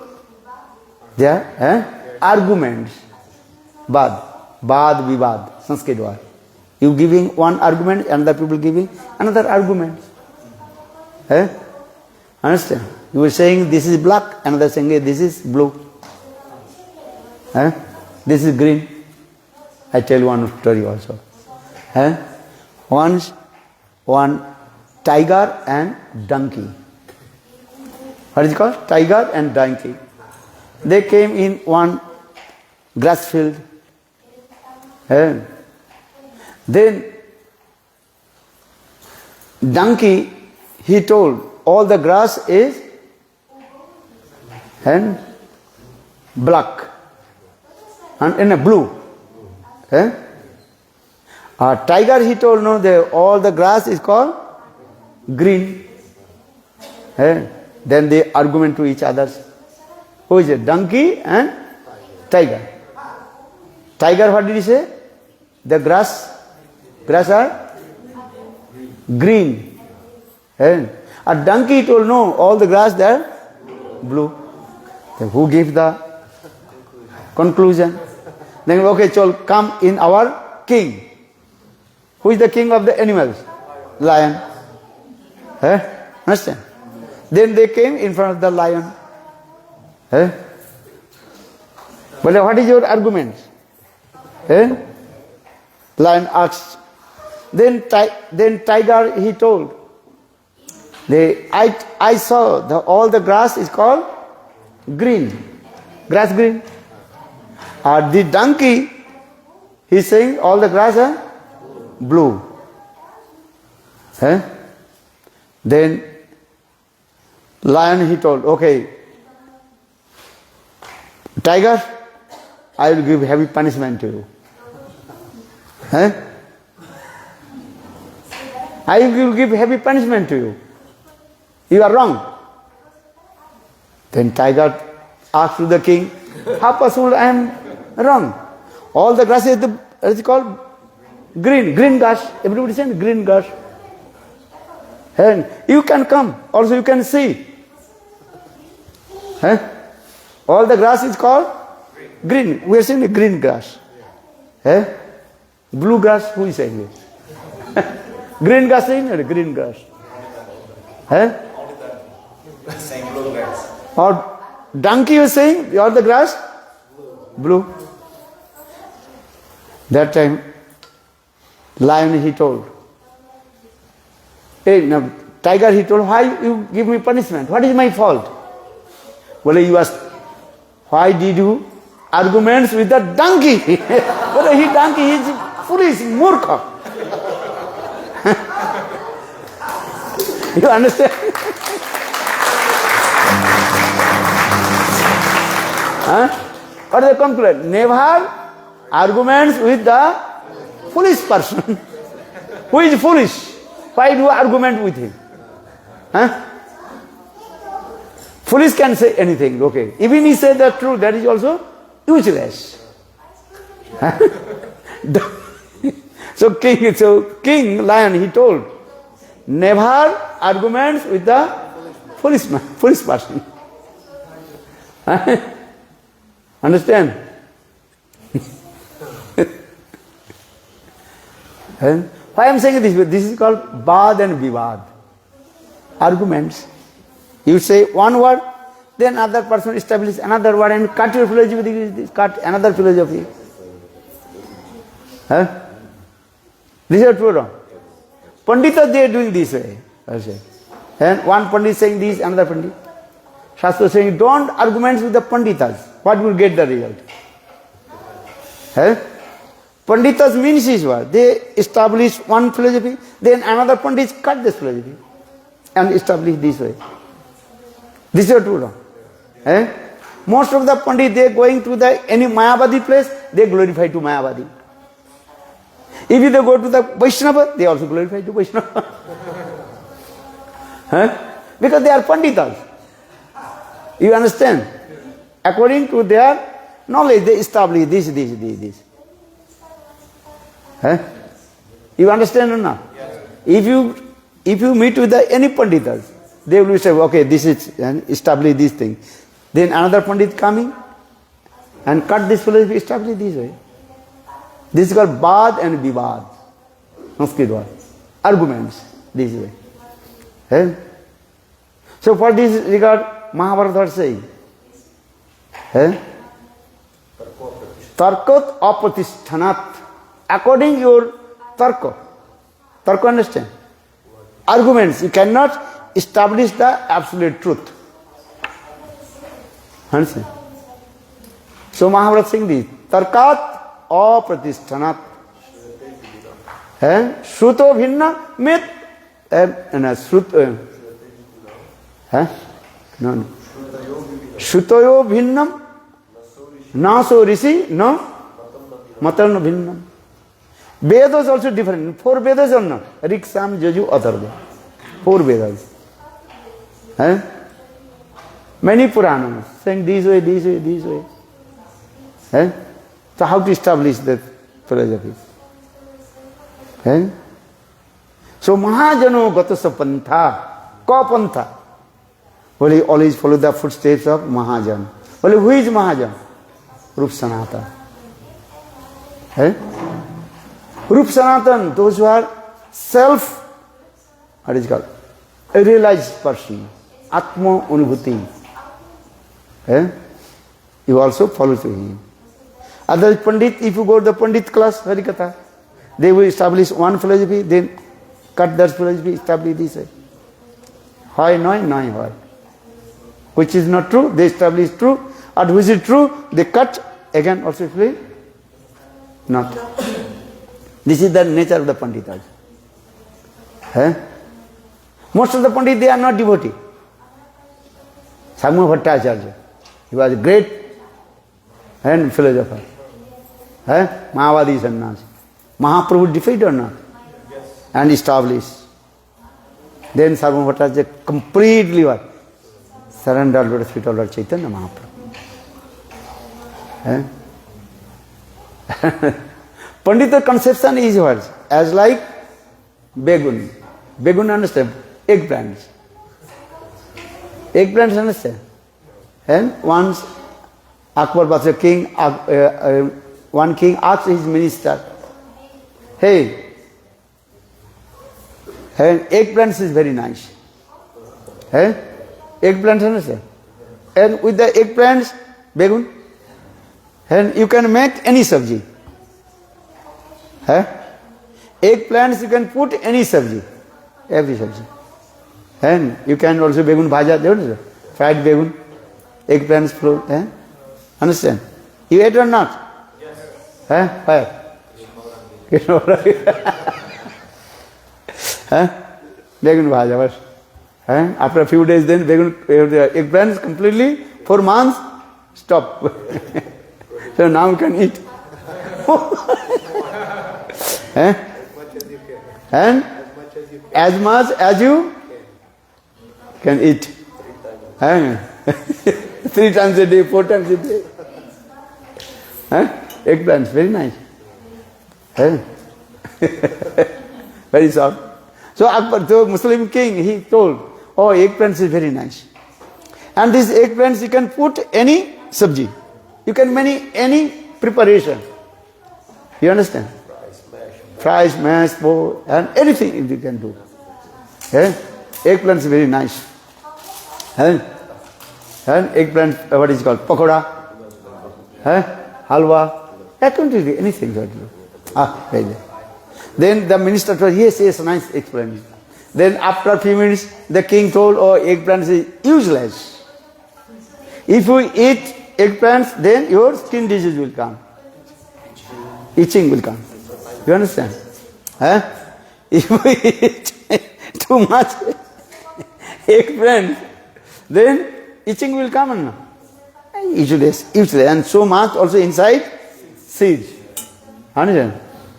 they are arguments. Bad vibad, Sanskrit word. You giving one argument, another people giving another argument. Understand? You were saying this is black, another saying this is blue. This is green. I tell one story also. Once, one tiger and donkey. What is it called? Tiger and donkey. They came in one grass field. Then donkey, he told, all the grass is black and in a blue. Tiger, he told, no, all the grass is called green. Then they argument to each other. Who is it? Donkey and tiger. Tiger, what did he say? The grass are green. A donkey told, no, all the grass there blue. Then who gave the conclusion? Then, okay, so come in our king. Who is the king of the animals? Lion. Understand? Then they came in front of the lion. But what is your argument? Lion asked. Then tiger, he told, I saw all the grass is called green. Grass green. The donkey, He is saying all the grass are blue. Then lion he told, okay, tiger, I will give heavy punishment to you. I will give heavy punishment to you. You are wrong. Then tiger asked to the king, how possible I am wrong? All the grass is called green grass. Everybody saying green grass. And you can come, also you can see. All the grass is called green. We are saying the green grass. Blue grass, who is saying it? Green grass saying or green grass? Saying blue grass. Or donkey was saying, all the grass? Blue. That time, lion he told. Hey, now, tiger he told, why you give me punishment? What is my fault? Well, you asked, why did you arguments with the donkey? Well, he donkey is foolish, murkha. You understand? What is the conclusion? Never arguments with the foolish person. Who is foolish? Why do you argument with him? Foolish can say anything, okay. Even he said the truth, that is also useless. So king lion, he told, never arguments with the foolish person. Understand? Why I am saying this? This is called Bad and Vivad. Arguments. You say one word, then other person establishes another word and cut your philosophy, cut another philosophy. This is true or wrong? Panditas, they are doing this way. And one Pandit saying this, another Pandit. Shastra saying, don't argument with the Panditas. What will get the result? Panditas means is what? They establish one philosophy, then another Pandit cut this philosophy and establish this way. This is true. Most of the Pandit, they going to any Mayavadi place, they glorify to Mayavadi. If they go to the Vaishnava, they also glorify to Vaishnava. Because they are Panditas. You understand? According to their knowledge, they establish this. You understand or not? Yes. If you meet with any Panditas, they will say, okay, this is establish this thing. Then another Pandit coming and cut this philosophy, establish this way. This is called Bad and Vivad. Sanskrit word. Arguments, this way. So for this regard, Mahabharata saying, Tarkot apatisthanat. According your tarka. Tarka, understand? Arguments. You cannot establish the absolute truth. Understand? So Mahabharata saying this. Tarkat apatisthanat. Shruto bhinna mit. No. Shrutoyo bhinnam. Naso rishi. No. Matarno bhinnam. Vedas is also different. 4 Vedas or not? Rik, Sam, Jaju, Atharva. 4 Vedas. Many Puranas saying this way. So how to establish that philosophy? So Mahajano Gatasa Pantha. Ka Pantha. Well, he always follow the footsteps of Mahajan. Well, who is Mahajan? Rup Sanatan. Rup Sanatan, those who are what is it called? A realized person. Atma Unubhuti. You also follow to him. Other Pandit, if you go to the Pandit class, Harikatha, they will establish one philosophy, then cut that philosophy, establish this way. Why? Which is not true, they establish true. Or which is true, they cut, again also explain. Not. This is the nature of the Panditas. Most of the Pandits, they are not devotee. Sangma Bhattacharya, he was a great philosopher. Mahavadi sannyasi. Mahaprabhu defeated or not? Yes. And established. Then Sarvabhauma Bhattacharya completely what? Surrendered to the feet of Lord Chaitanya Mahaprabhu. Pandita conception is what? As like begun. Begun, understand? Eggplants. Eggplants, understand? And once Akbar was a king, one king asked his minister, hey, eggplants is very nice. Eggplants, understand? And with the eggplants, begun, and you can make any sabji. Eggplants you can put any sabji, every sabji. And you can also begun bhaja, fried begun, eggplants float. Understand? You ate or not? Yes. Where? Begun bhaja. After a few days, then begun eggplants completely 4 months stop. So now you can eat. And as much as you can eat. 3 times a day, 4 times a day. Eggplants, very nice. Very soft. So Akbar, the Muslim king, he told, oh, eggplants is very nice. And these eggplants you can put any sabji. You can make any preparation. You understand? Fries, mash, bowl, and anything you can do. Eggplants is very nice. And eggplant, what is it called? Pakoda. Halwa. Anything you can do. Very nice. Then the minister told, yes, nice explanation. Then after a few minutes, the king told, oh, eggplants is useless. If you eat eggplants, then your skin disease will come. Itching will come. You understand? If you eat too much eggplant, then itching will come or not? Useless. And so much also inside seeds. Understand?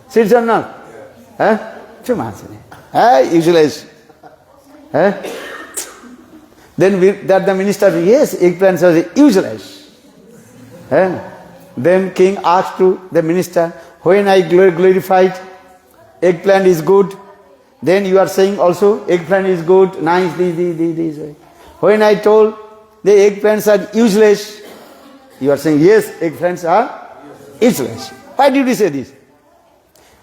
Seeds or not? Too much. Useless. Then that the minister said, yes, eggplants are useless. Then king asked to the minister, when I glorified, eggplant is good. Then you are saying also, eggplant is good, nice, this. When I told the eggplants are useless, you are saying, yes, eggplants are useless. Why did you say this?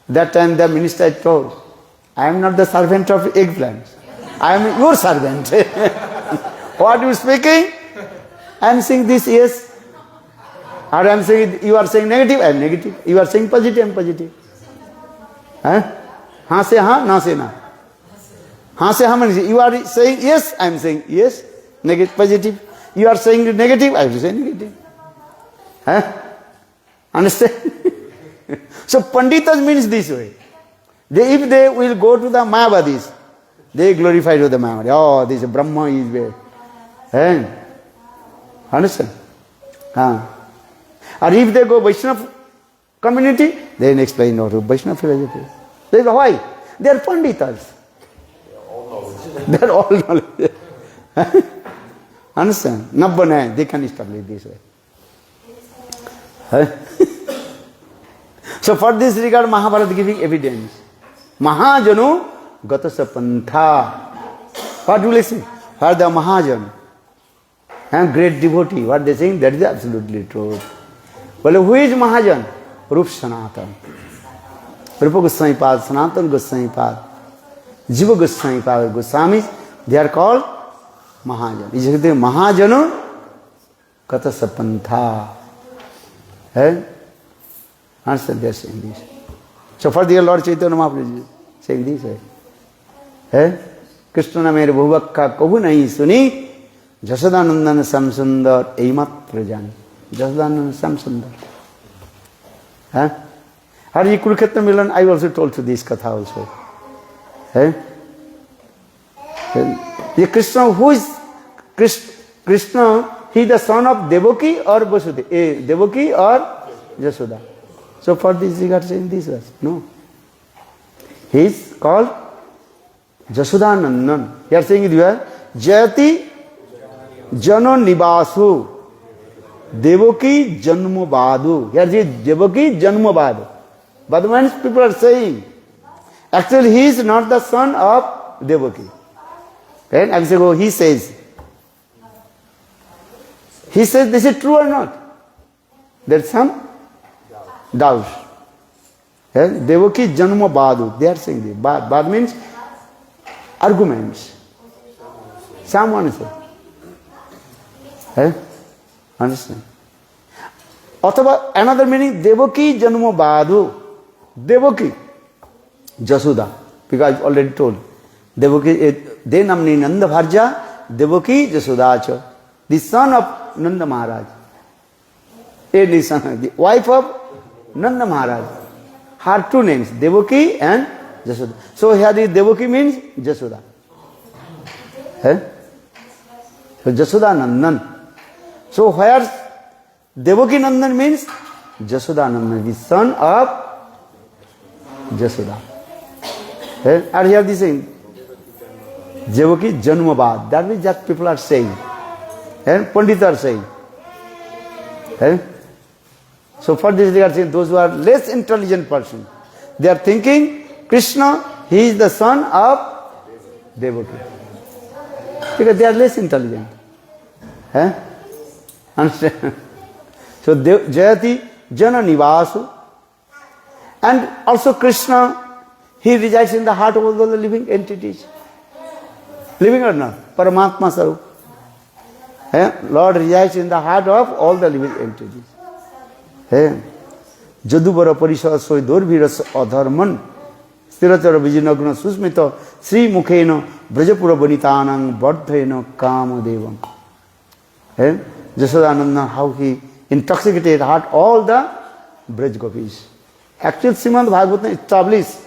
That time the minister told, I am not the servant of eggplants. I am your servant. What you speaking? I am saying this, yes. Or I am saying, you are saying negative, I am negative. You are saying positive, I am positive. Ha say ha, na say na. Ha say ha means you are saying yes, I am saying yes, negative, positive. You are saying negative, I will say negative. Understand? So Panditas means this way. If they will go to the Mayavadis, they glorify to the Mayavadis. Oh, this Brahma is there. Understand? Or if they go Vaishnava community, then explain no to Vaishnava philosophy. They say, why? They are Panditas. They are all knowledge. Understand? Nabbana, they can establish this way. So for this regard, Mahabharata giving evidence. Mahajano gatasa pantha. What do they say? For the Mahajan, and great devotee, what they saying, that is absolutely true. Well, who is Mahajan? Rup Sanatan. Rupa Goswami Pad, Sanatan Goswami Pad, Jiva Goswami Pad, Goswamis, they are called Mahajan. Is it Mahajano gatasa pantha? Understand, they are saying this. So for the Lord Chaitanya Mahaprabhu is saying this way. Krishna mere bhuvakka kahu nahi suni, Jasadanandana samsundar eimat prajan. Jasadanandana samsundar. Hari Kurukshetra Milan, I also told you this katha also. The Krishna, who is Krishna, he is the son of Devaki or Vasudeva? Devaki or Yashoda? So for this regard saying this verse, no. He is called Jashodanandan. He are saying it here, Jayati Jano Nibasu Devaki Janmo Badu. Here is Devaki Janmo Badu. But when people are saying, actually he is not the son of Devaki. Right? I say, oh, he says. He says this is true or not? There's some doubt. Devaki Janma Badu. They are saying this. Bad means arguments. Someone say. Understand? Or another meaning, Devaki Janma Badu. Devaki Jasuda. Because I already told. Devaki, De Namni Nanda Bharja, Devaki Jasudacha. The son of Nanda Maharaj. The wife of Nanda Maharaj. Her two names, Devaki and Jasuda. So here the Devaki means Jasuda. So Jasuda Nandan. So where Devaki Nandan means Jasuda Nandan, the son of Jasuda. And here this saying, Devaki Janmabad. That means that people are saying. And Pandits are saying. So for this they are saying, those who are less intelligent person, they are thinking Krishna, he is the son of Devaki. Because they are less intelligent. Understand? So Jayati Jana Nivasu. And also Krishna, he resides in the heart of all the living entities. Living or not? Paramatma Sarup. Lord resides in the heart of all the living entities. Jadubara Parisha Soy Durviras Adharman Stiratara Vijinagna Susmita Sri Mukhena Brajapura Banitanang Bardhena Kama Devam. Jasodananda, how he intoxicated heart all the Braj Gopis. Actually, Srimad Bhagavatam established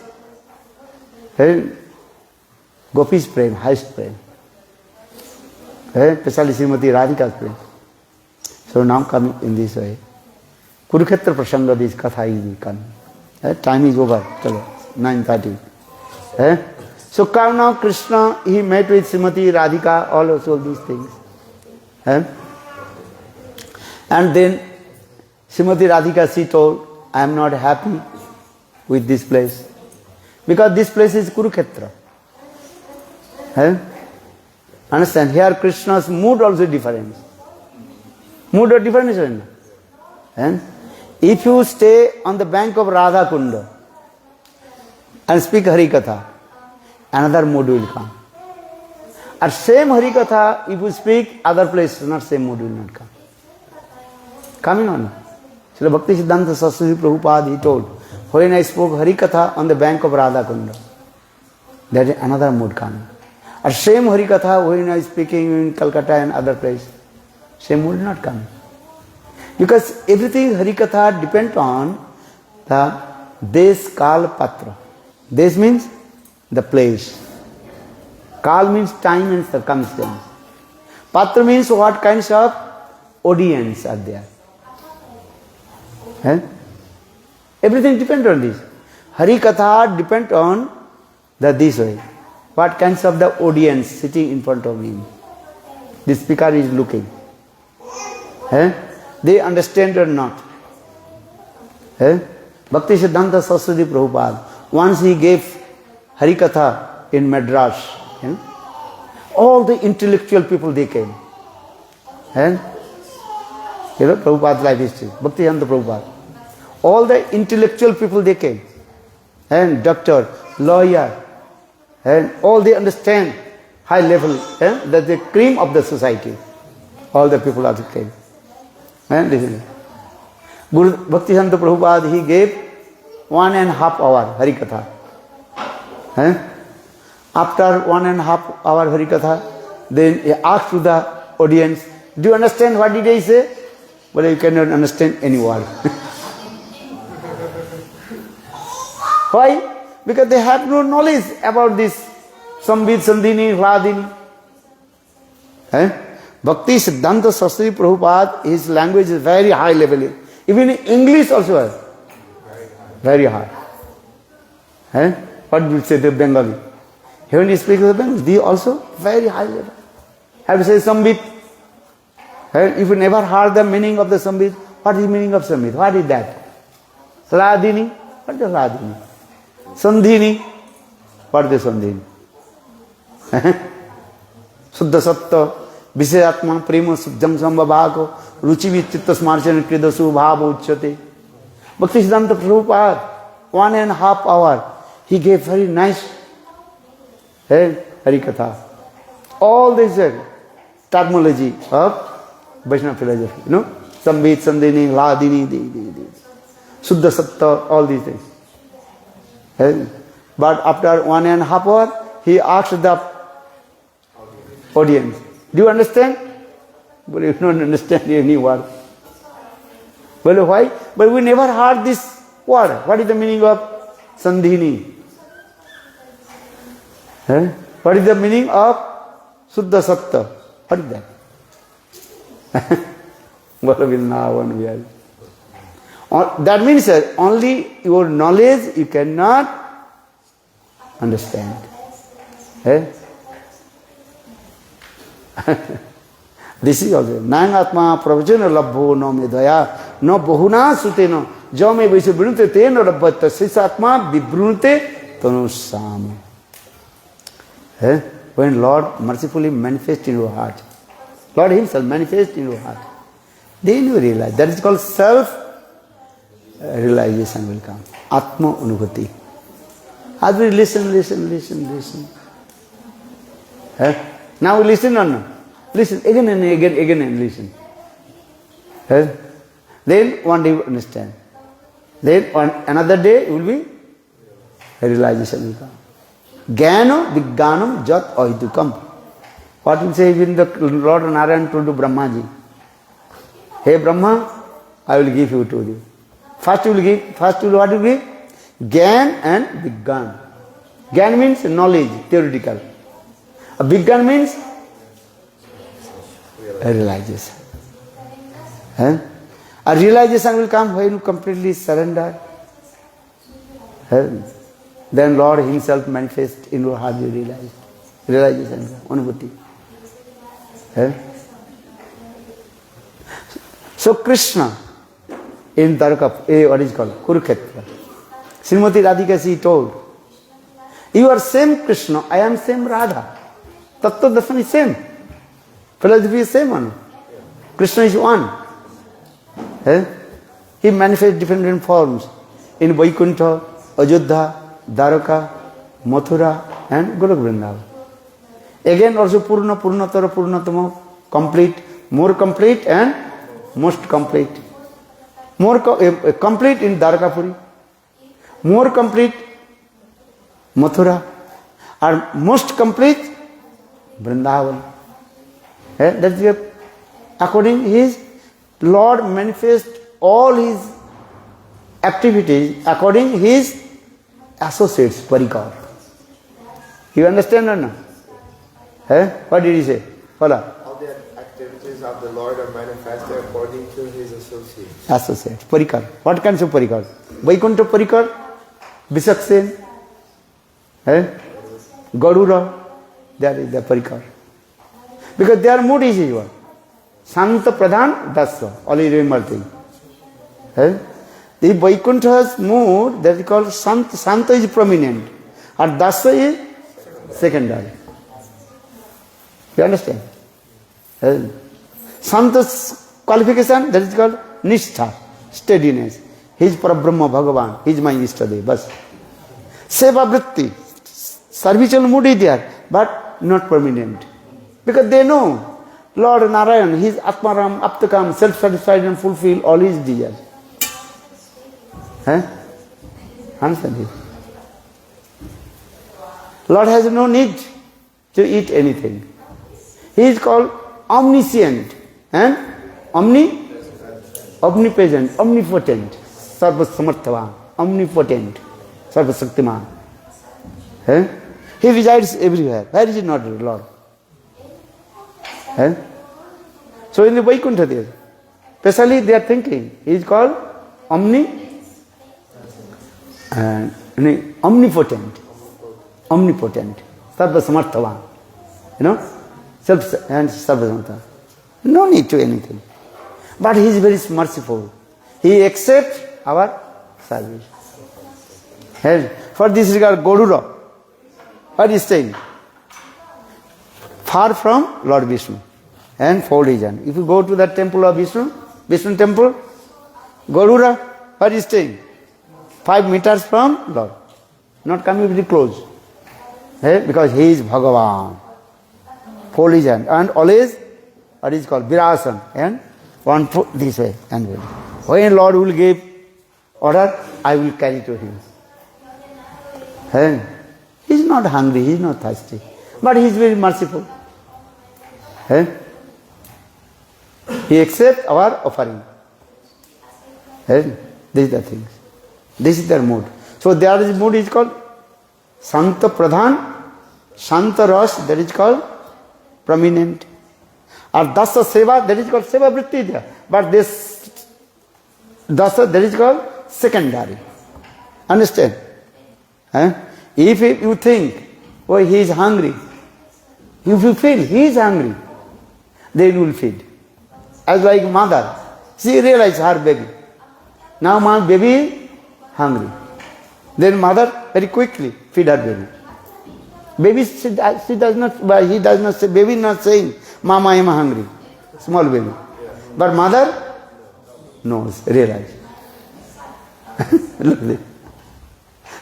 Gopis Prem, highest Prem. Especially Srimati Radhika's Prem. So now come in this way. Kurukshetra Prasanga, this Katha is come. Time is over. 9:30. So come now, Krishna, he met with Srimati Radhika, all these things. And then Srimati Radhika, she told, I am not happy with this place. Because this place is Kurukshetra. Understand? Here Krishna's mood also different. Mood or different, isn't it? If you stay on the bank of Radha Kunda and speak Harikatha, another mood will come. At same Harikatha, if you speak other place, not same mood will not come. Coming on. Srila Bhakti Siddhanta Saraswati Prabhupada, he told, when I spoke Harikatha on the bank of Radha Kunda, there is another mood coming. At same Harikatha, when I am speaking in Calcutta and other place, same mood not coming. Because everything Harikatha depends on the Des Kal Patra. Des means the place. Kal means time and circumstance. Patra means what kinds of audience are there. Everything depends on this. Harikatha depends on this way. What kinds of the audience sitting in front of him. The speaker is looking. They understand or not. Bhakti Siddhanta Saraswati Prabhupada, once he gave Harikatha in Madras. All the intellectual people, they came. Prabhupada's life history. Bhakti Siddhanta Prabhupada. All the intellectual people, they came. And doctor, lawyer, and all they understand high level, that the cream of the society. All the people also came. And listen. Guru Bhakti Siddhanta Prabhupada, he gave 1.5 hour Harikatha. After 1.5 hour Harikatha, then he asked to the audience, do you understand what did I say? Well, you cannot understand any word. Why? Because they have no knowledge about this Sambit, Sandhini, Hladini. Bhakti Siddhanta Saraswati Prabhupada, his language is very high level. Even English also is very high. What do you say the Bengali? When you speak the Bengali, they also very high level. Have you said Sambit? If you never heard the meaning of the Sambit, what is the meaning of Sambit? What is that? Hladini? What is Hladini? Sandhini? What is the Sandhini? Suddha Satta, Visayatma, Prema, Subjam Sambhavako, Ruchi Vichitta Smarchan Kridasu Bhava Uchyate. Bhakti Siddhanta Prabhupada, 1.5 hours, he gave very nice Harikatha. All this terminology of Vaishnava philosophy, you know, Sambit, Sandhini, Hladini, Suddha Satta, all these things. But after 1.5 hours, he asked the audience, do you understand? But you don't understand any word. Well, why? But we never heard this word. What is the meaning of Sandhini? What is the meaning of Suddha Satta? What is that? That means only your knowledge you cannot understand. This is also Nangatma Pravajana Labho no Medaya no Bohuna Suteno Jome Visu Brunte Teno Rabata Sisatma Bibrunte Tonusam. When Lord mercifully manifests in your heart, Lord Himself manifests in your heart, then you realize. That is called self-realization will come. Atma Anubhati. As we listen. Now we listen or no? Listen again and listen. Then one day you understand. Then on another day will be realization will come. Jnana Vijnanam Jat Ahitukam. What will say when the Lord Narayan told to Brahmaji? Hey Brahma, I will give you to you. First what you will give? Gyan and Vijnan. Gyan means knowledge, theoretical. Vijnan means a realization. A realization will come when you completely surrender. Then Lord Himself manifests in your heart, you realize. Realization, Anubhuti. So Krishna in Dwarka, what is called? Kurukshetra. Srimati Radhika, she told, you are same Krishna, I am same Radha. Tattva darshan is same. Philosophy is same one. Krishna is one. He manifests different forms in Vaikuntha, Ajodhya, Dwarka, Mathura and Golok Vrindavan. Again also Purna, Purnatara, Purnatama, complete, more complete and most complete. More complete in Dwarkapuri, more complete Mathura, and most complete Vrindavan. That's according His Lord manifests all His activities according His associates, Parikar. You understand or no? What did he say? Follow. All the activities of the Lord are manifested according to His associates. Associates, Parikar. What kinds of Parikar? Vaikuntha Parikar, Bisaksen, Garura, that is the Parikar. Because their mood is usual. Santa Pradhan, Dasa, only remember thing. The Vaikuntha's mood, that is called Santa. Santa is prominent, and Dasa is secondary. You understand? Santa's qualification, that is called Nishtha, steadiness. He is Parabrahma Bhagavan, he is my Ishtadev, bas. Seva Vritti, servicial mood is there, but not permanent. Because they know Lord Narayan, He is Atmaram, Aptakam, self-satisfied and fulfill all His desires. Understand it? Lord has no need to eat anything. He is called omniscient and omnipresent, omnipotent, sarva samarthavan, omnipotent. Sarva Shaktiman. He resides everywhere. Where is he not Lord? So in the Vaikuntha there, especially they are thinking, he is called omnipotent. Omnipotent. Sarva Samarthavan. Self and Sarva Samarthavan. No need to anything. But he is very merciful. He accepts our service. For this regard, Garuda, what is saying? Far from Lord Vishnu and four region. If you go to the temple of Vishnu temple, Garuda, what is saying? 5 meters from Lord. Not coming very close. Because he is Bhagavan. Four region. And always, what is called Virasan. And one foot this way. And when Lord will give order, I will carry to him. He is not hungry, he is not thirsty. But he is very merciful. He accepts our offering. This is the thing. This is their mood. So there is mood is called Santa Pradhan, Santa Ras, that is called prominent. Or Dasa Seva, that is called Seva Vritti there. But this Dasa, that is called secondary. Understand? If you think, oh, he is hungry, if you feel he is hungry, then you will feed. As like mother, she realizes her baby. Now my baby is hungry. Then mother very quickly feed her baby. Baby, he does not say, baby not saying, Mama, I am hungry. Small baby. But mother knows, realize. Look this.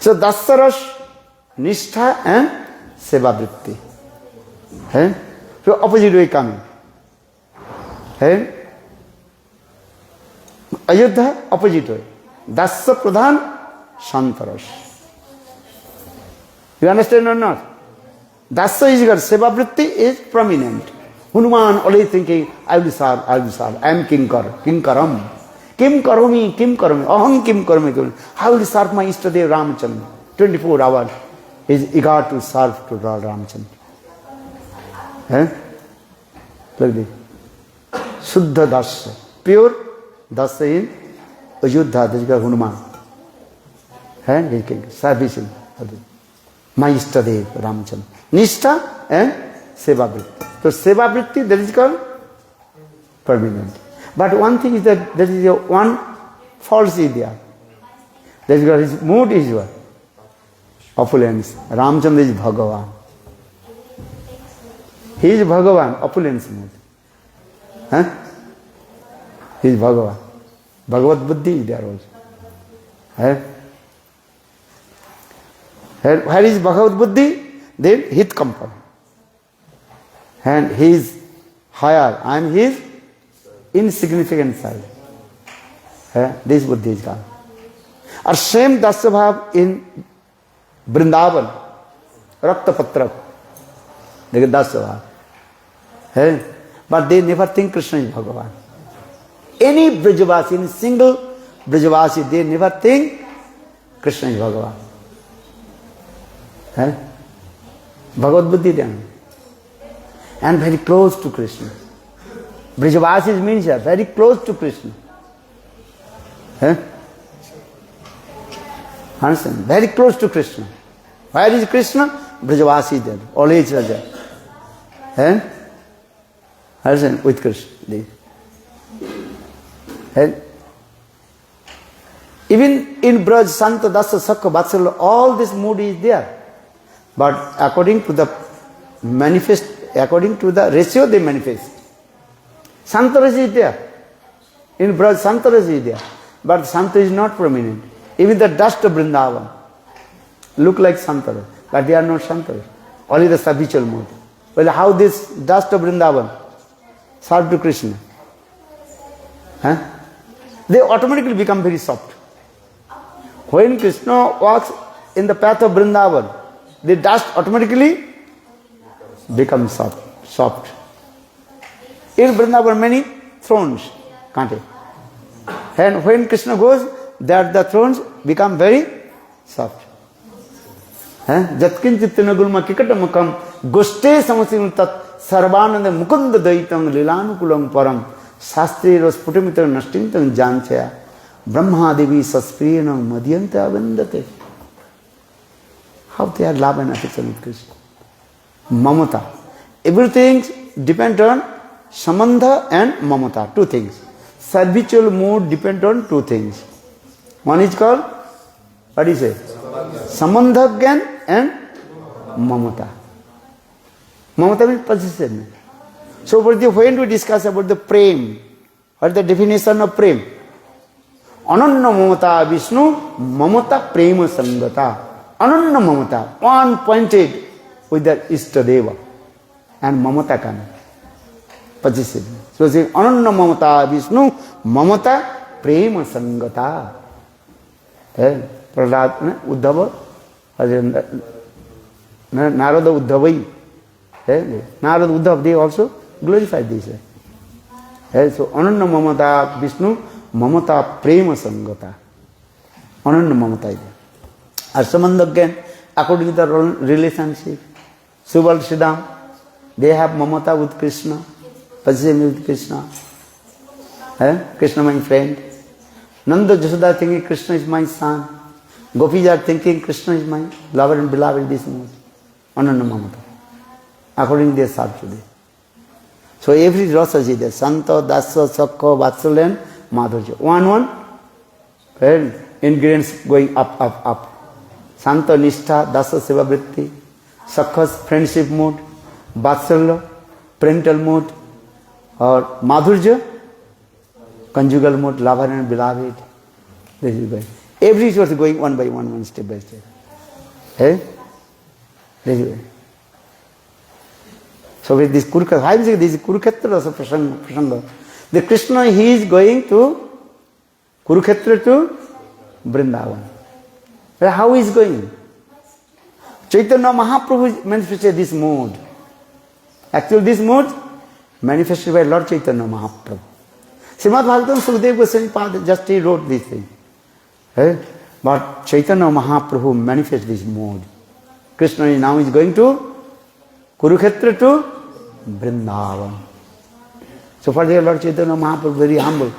So Dasarash, Nishtha and Seva Vritti. So opposite way coming. Ayodhya, opposite way. Dasa Pradhan, Shantarash. You understand or not? Dasa is good. Seva Vritti is prominent. Hanuman always thinking, I will serve. I am Kinkaram. Kim karomi, aham kim karomi. How will serve my Ishtadev Ramachandra? 24 hours is eager to serve to Lord Ramachandra. Look this. Shuddha Dasa. Pure Dasa in Ayodhya, this is Hanuman. Servicing my Ishtadev Ramachandra. Nishtha and Seva Vritti. So Seva Vritti, that is called permanent. But one thing is that there is one false idea. That is his mood is what? Opulence. Ramachandra is Bhagavan. He is Bhagavan, opulence mood. He is Bhagavan. Bhagavad Buddhi is there also. Where is Bhagavad Buddhi? Then Hit Kampan. And he is higher, I am his insignificant side. This Buddhi is gone. Or same Dasya Bhav in Vrindavan, Rakta Patrak. They get Dasya Bhav. But they never think Krishna is Bhagavan. Any Brajavasi, any single Brajavasi, they never think Krishna is Bhagavan. Bhagavad Buddhi then. And very close to Krishna. Brajavasis means very close to Krishna. Understand? Very close to Krishna. Where is Krishna? Brajavasi there. Always there. Understand? With Krishna. Even in Braj, Santa, Dasa, Sakha, Vatsalya, all this mood is there. But according to the ratio they manifest. Santarasi is there. In Braj, Santarasi is there. But Santa is not prominent. Even the dust of Vrindavan look like Santara. But they are not Santara. Only the habitual mood. Well, how this dust of Vrindavan serve to Krishna? They automatically become very soft. When Krishna walks in the path of Vrindavan, the dust automatically becomes soft. In Vrindavan many thrones, can't it? And when Krishna goes, there the thrones become very soft. जत्किंचित गुल्म किकटमुखम गोष्ठे समसिम तत् सर्वानंद मुकुंद दयितम लीलानुकूलम परम शास्त्रीय स्फुटमित नष्टिंत जानचया ब्रह्मादेवी सस्प्रियन मध्यंत अवंदते. How they are love and affection with Krishna. Mamata. Everything depends on samandha and mamata. Two things. Servitual mood depends on two things. One is called, what do you say? Samandha and mamata. Mamata means possession. So when we discuss about the prem, what is the definition of prem? Ananya mamata Vishnu, mamata prema sangata. Ananya mamata, one pointed with the Istadeva, and mamata can possessive. So say Ananya mamata Vishnu, mamata prema sangata. Prahlad, Uddhava, Narada Uddhavai. Narada Uddhav, they also glorified this. So Ananya mamata Vishnu, mamata prema sangata. Ananya mamata is there. Arsamand again, according to the relationship, Subal Siddham, they have mamata with Krishna, possession with Krishna. Krishna my friend. Nanda Jasoda thinking Krishna is my son. Gopis are thinking Krishna is my lover and beloved this moment. Ananya mamata. According to their sarvasuddhi. So every rasa is there. Santa, Dasa, Sakha, Vatsalya and Madhurya. One, ingredients going up. Santa, Nishtha, Dasa, Seva, Vritti. Sakha's friendship mood. Vatsalya, parental mood. Or Madhurya, conjugal mood, lover and beloved. This is going. Every source is going one by one, step by step. This is way. So with this Kurukshetra, I am saying this is Kurukshetra also Prasanga. The Krishna, he is going to Kurukshetra to Vrindavan. But how he is going? Chaitanya Mahaprabhu manifested this mood. Actually this mood manifested by Lord Chaitanya Mahaprabhu. Srimad Bhagavatam Sukadeva Goswami Pada just he wrote this thing. But Chaitanya Mahaprabhu manifested this mood. Krishna now is going to Kurukshetra to Vrindavan. So for there Lord Chaitanya Mahaprabhu very humble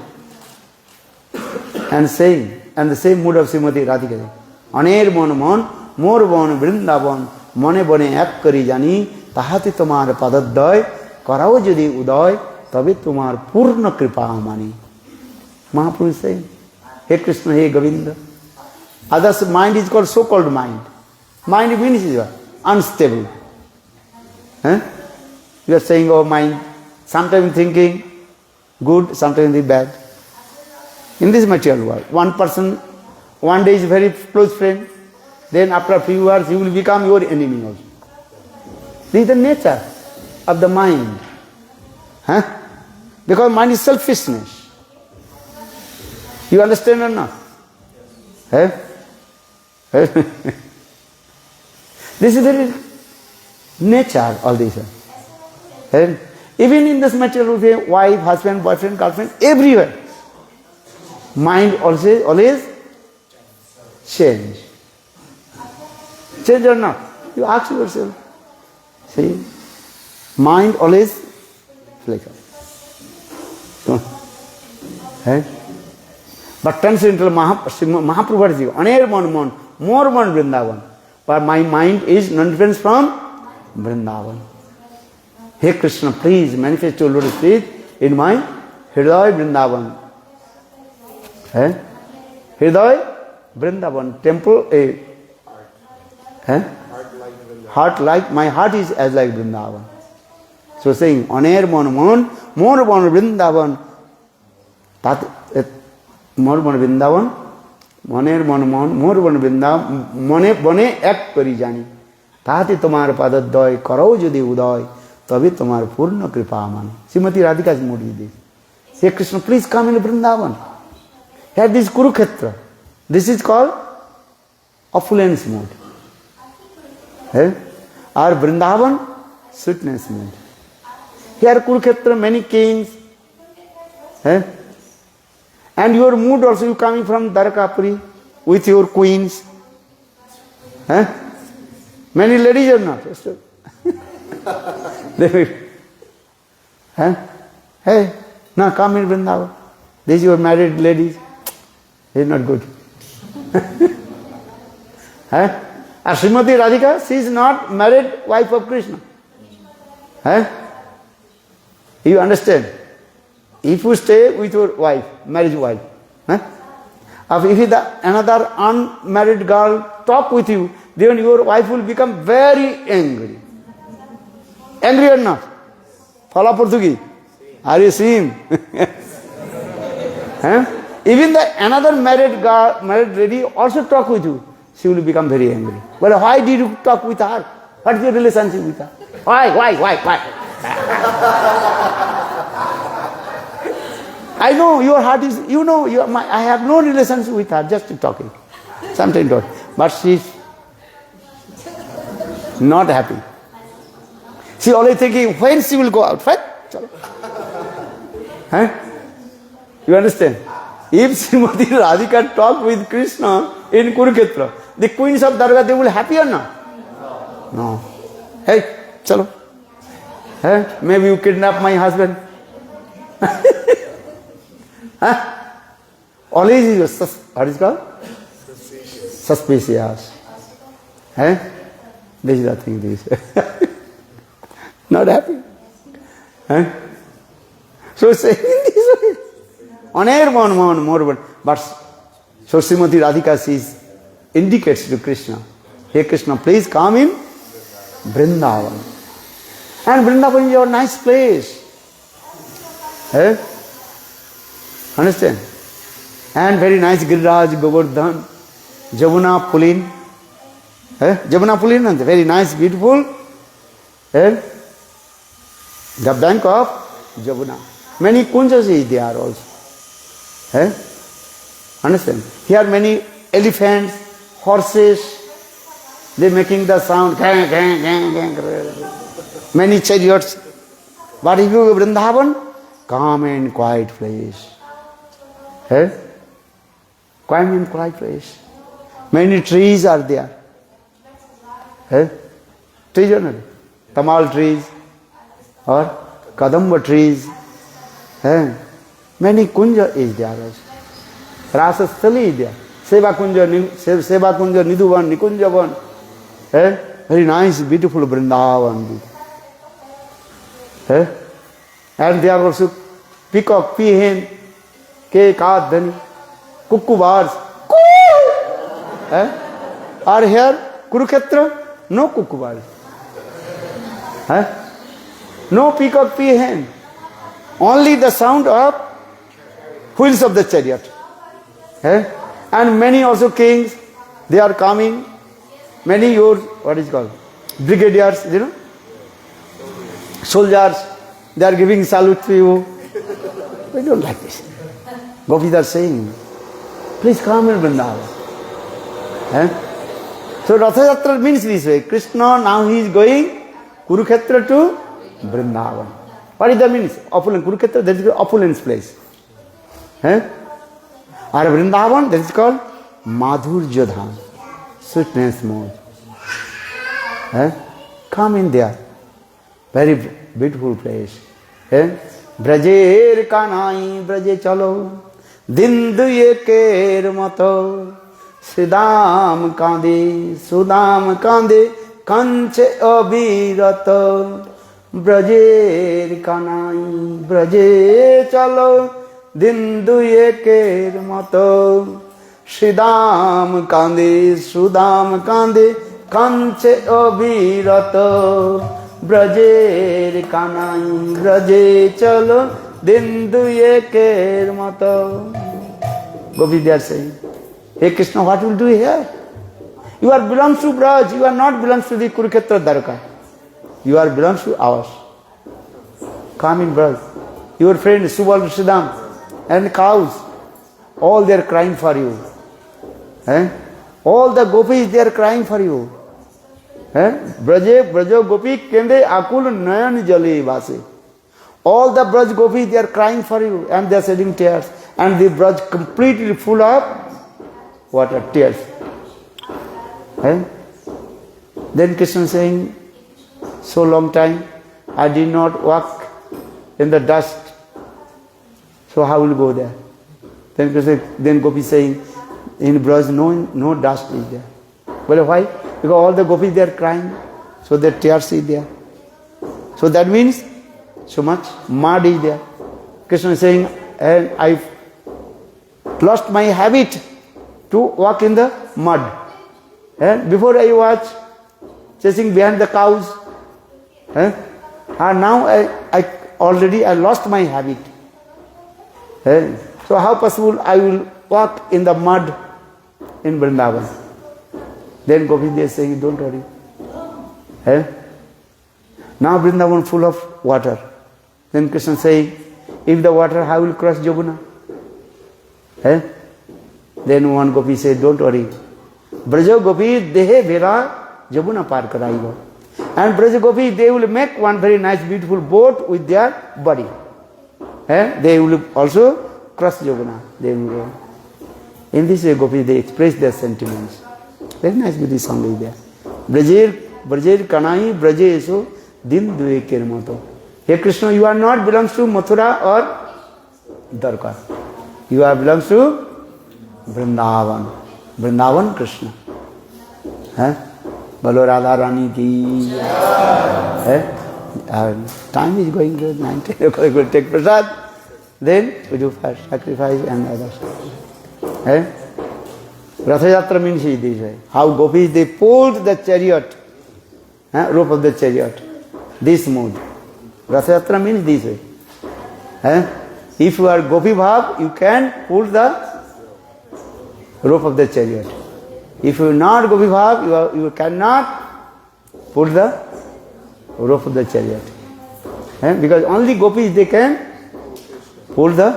and saying, and the same mood of Srimati Radhika. Aner mon mon, mor bon Vrindavan, mone bone ek kari jani, tahati tomar padadday, karao jodi uday, tabe tomar purna kripa mani. Mahaprabhu is saying, Hey Krishna, hey Govinda. Others mind is called so-called mind. Mind means is what? Unstable. You are saying, oh mind, sometimes thinking good, sometimes bad. In this material world, one person, one day is very close friend, then after a few hours, he will become your enemy also. This is the nature of the mind. Because mind is selfishness. You understand or not? This is very nature, all this. Even in this material world, wife, husband, boyfriend, girlfriend, everywhere. Mind always change. Change or not? You ask yourself. See? Mind always flicker. But transcendental Mahaprabhu is Aner mon mon, more mon Vrindavan. But my mind is non-different from Vrindavan. Hey Krishna, please manifest your lotus feet in my Hridaya Vrindavan. Hridaya Vrindavan, temple, heart like, my heart is as like Vrindavan. So saying, Aner mon mon, more mon Vrindavan, more mon Vrindavan, Moner mon mon, more mon Vrindavan, mone bone ek kari jani. Tahati tomar padadday, karao jodi uday, tabi tomar purna kripa mani. Srimati Radhika's mood is this. Hey Krishna, please come in Vrindavan. Here this Kurukshetra. This is called affluence mood. Or Vrindavan, sweetness mood. Here Kurukshetra, many kings. And your mood also, you coming from Dwarakapuri with your queens. Many ladies are not. They will, huh? Hey, now come in Vrindavan. These are married ladies. It's not good. Huh? And Srimati Radhika, she is not married wife of Krishna. Huh? You understand? If you stay with your wife, married wife, huh? If another unmarried girl talk with you, then your wife will become very angry. Angry or not? Fala Portuguese. Are you seeing? Huh? Even another married girl, married lady also talk with you, she will become very angry. Well, why did you talk with her? What is your relationship with her? Why? I know your heart is, I have no relationship with her, just talking. Sometimes talk. But she's not happy. She always thinking, when she will go out, right? Huh? You understand? If Srimati Radhika talk with Krishna in Kurukshetra, the queens of Darga, they will happy or not? No. Hey, chalo. Hey, maybe you kidnap my husband. Huh? Always is what is it called? Suspicious. Huh? This is the thing, this. Not happy. Huh? So saying this way. On air more. But so Srimati Radhika says, indicates to Krishna, hey Krishna, please come in Vrindavan. And Vrindavan is your nice place. Eh? Understand? And very nice Giriraj, Govardhan, Jamuna Pulin. Jamuna Pulin, very nice, beautiful. The bank of Jamuna. Many kunjas is there also. Understand? Here many elephants, horses, they making the sound, gang, gang, gang, gang. Many chariots. But if you go to Vrindavan, calm and quiet place. Calm and quiet place. Many trees are there. Trees are not. Tamal trees or Kadamba trees. Many kunja is there also. Rasa Sthali is there. Seva kunja, Nidhuvan, Nikunjavan. Very nice, beautiful Vrindavan. And there are also peacock, peahen, Kekad, Dhani, Kukkubars. Are here Kurukshetra? No Kukkubars. No peacock, peahen. Only the sound of wheels of the chariot. And many also kings, they are coming. Many your, what is called? Brigadiers, soldiers, they are giving salute to you. We don't like this. Gopis are saying, please come in Vrindavan. So Ratha Yatra means this way. Krishna now he is going Kurukshetra to Vrindavan. What is the means? Opulent. Kurukshetra, that is the opulence place. Or Vrindavan, that is called Madhurya Dham, sweetness mode. Come in there. Very beautiful place. Brajer kanai, braje chalo, dindu yeker mato, Sridam kande, kanche abhirato, brajer kanai, braje chalo, dindu yeker mato, Sridam kande, kanche abhirato, brajer kanai, braje chalo, dindu yeker mato. Gopi they are saying, hey Krishna, what will do here? You are belongs to Braj, you are not belongs to the Kurukshetra Dwarka. You are belongs to ours. Come in Braj. Your friend Subal Sridham and cows, all they are crying for you. All the gopis they are crying for you. Brajo gopi kende akul nayan jale vase. All the Braj gopis they are crying for you and they are shedding tears. And the Braj completely full of water, tears. Then Krishna is saying, so long time I did not walk in the dust, so how will go there? Then Krishna, then Gopi is saying, in Braj no dust is there. Well, why? Because all the gopis they are crying, so their tears is there. So that means so much mud is there. Krishna is saying, and I lost my habit to walk in the mud. And before I was chasing behind the cows. And now I lost my habit. So how possible I will walk in the mud in Vrindavan? Then Gopi is saying, don't worry. Now Vrindavan full of water. Then Krishna saying, if the water, how will cross Jamuna? Then one Gopi said, don't worry. Braja Gopi dehe vera Jamuna par karaigo. And Braja Gopi, they will make one very nice beautiful boat with their body. They will also cross Jamuna. They will go. In this way Gopi, they express their sentiments. Very nice beauty song is there. Brajer kanai braje eso din due kirmato. Hey Krishna, you are not belongs to Mathura or Dwarka. You are belongs to Vrindavan. Vrindavan Krishna. Balo Radha Rani ki. Time is going to 19. We will take prasad. Then we do first sacrifice and others. Ratha Yatra means this way. How gopis they pulled the chariot, rope of the chariot. This mode. Ratha Yatra means this way. If you are Gopi Bhav, you can pull the rope of the chariot. If you are not Gopi Bhav, you cannot pull the rope of the chariot. Because only gopis they can pull the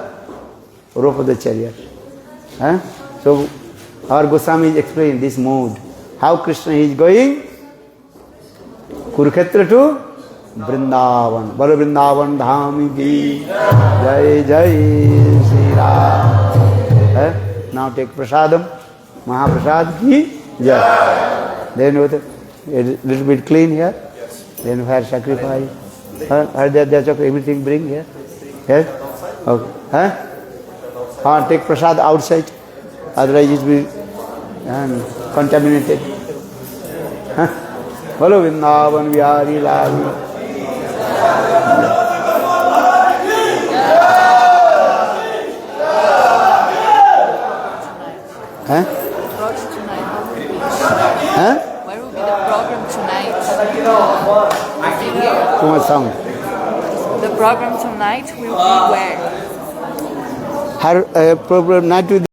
rope of the chariot. So our Goswami explained this mode. How Krishna is going Kurukshetra to Vrindavan. Balo Vrindavan Dhami ki Jai Jai Shri Ram. Now take prasadam. Mahaprasad ki Jai. Then with a little bit clean here. Then fire sacrifice. Everything bring here. Yes? Okay. Take prasad outside. Otherwise it will be contaminated. Bolo Vrindavan Vihari Lal. Where will be the program tonight? Too much sound. The program tonight will be where? Her program night with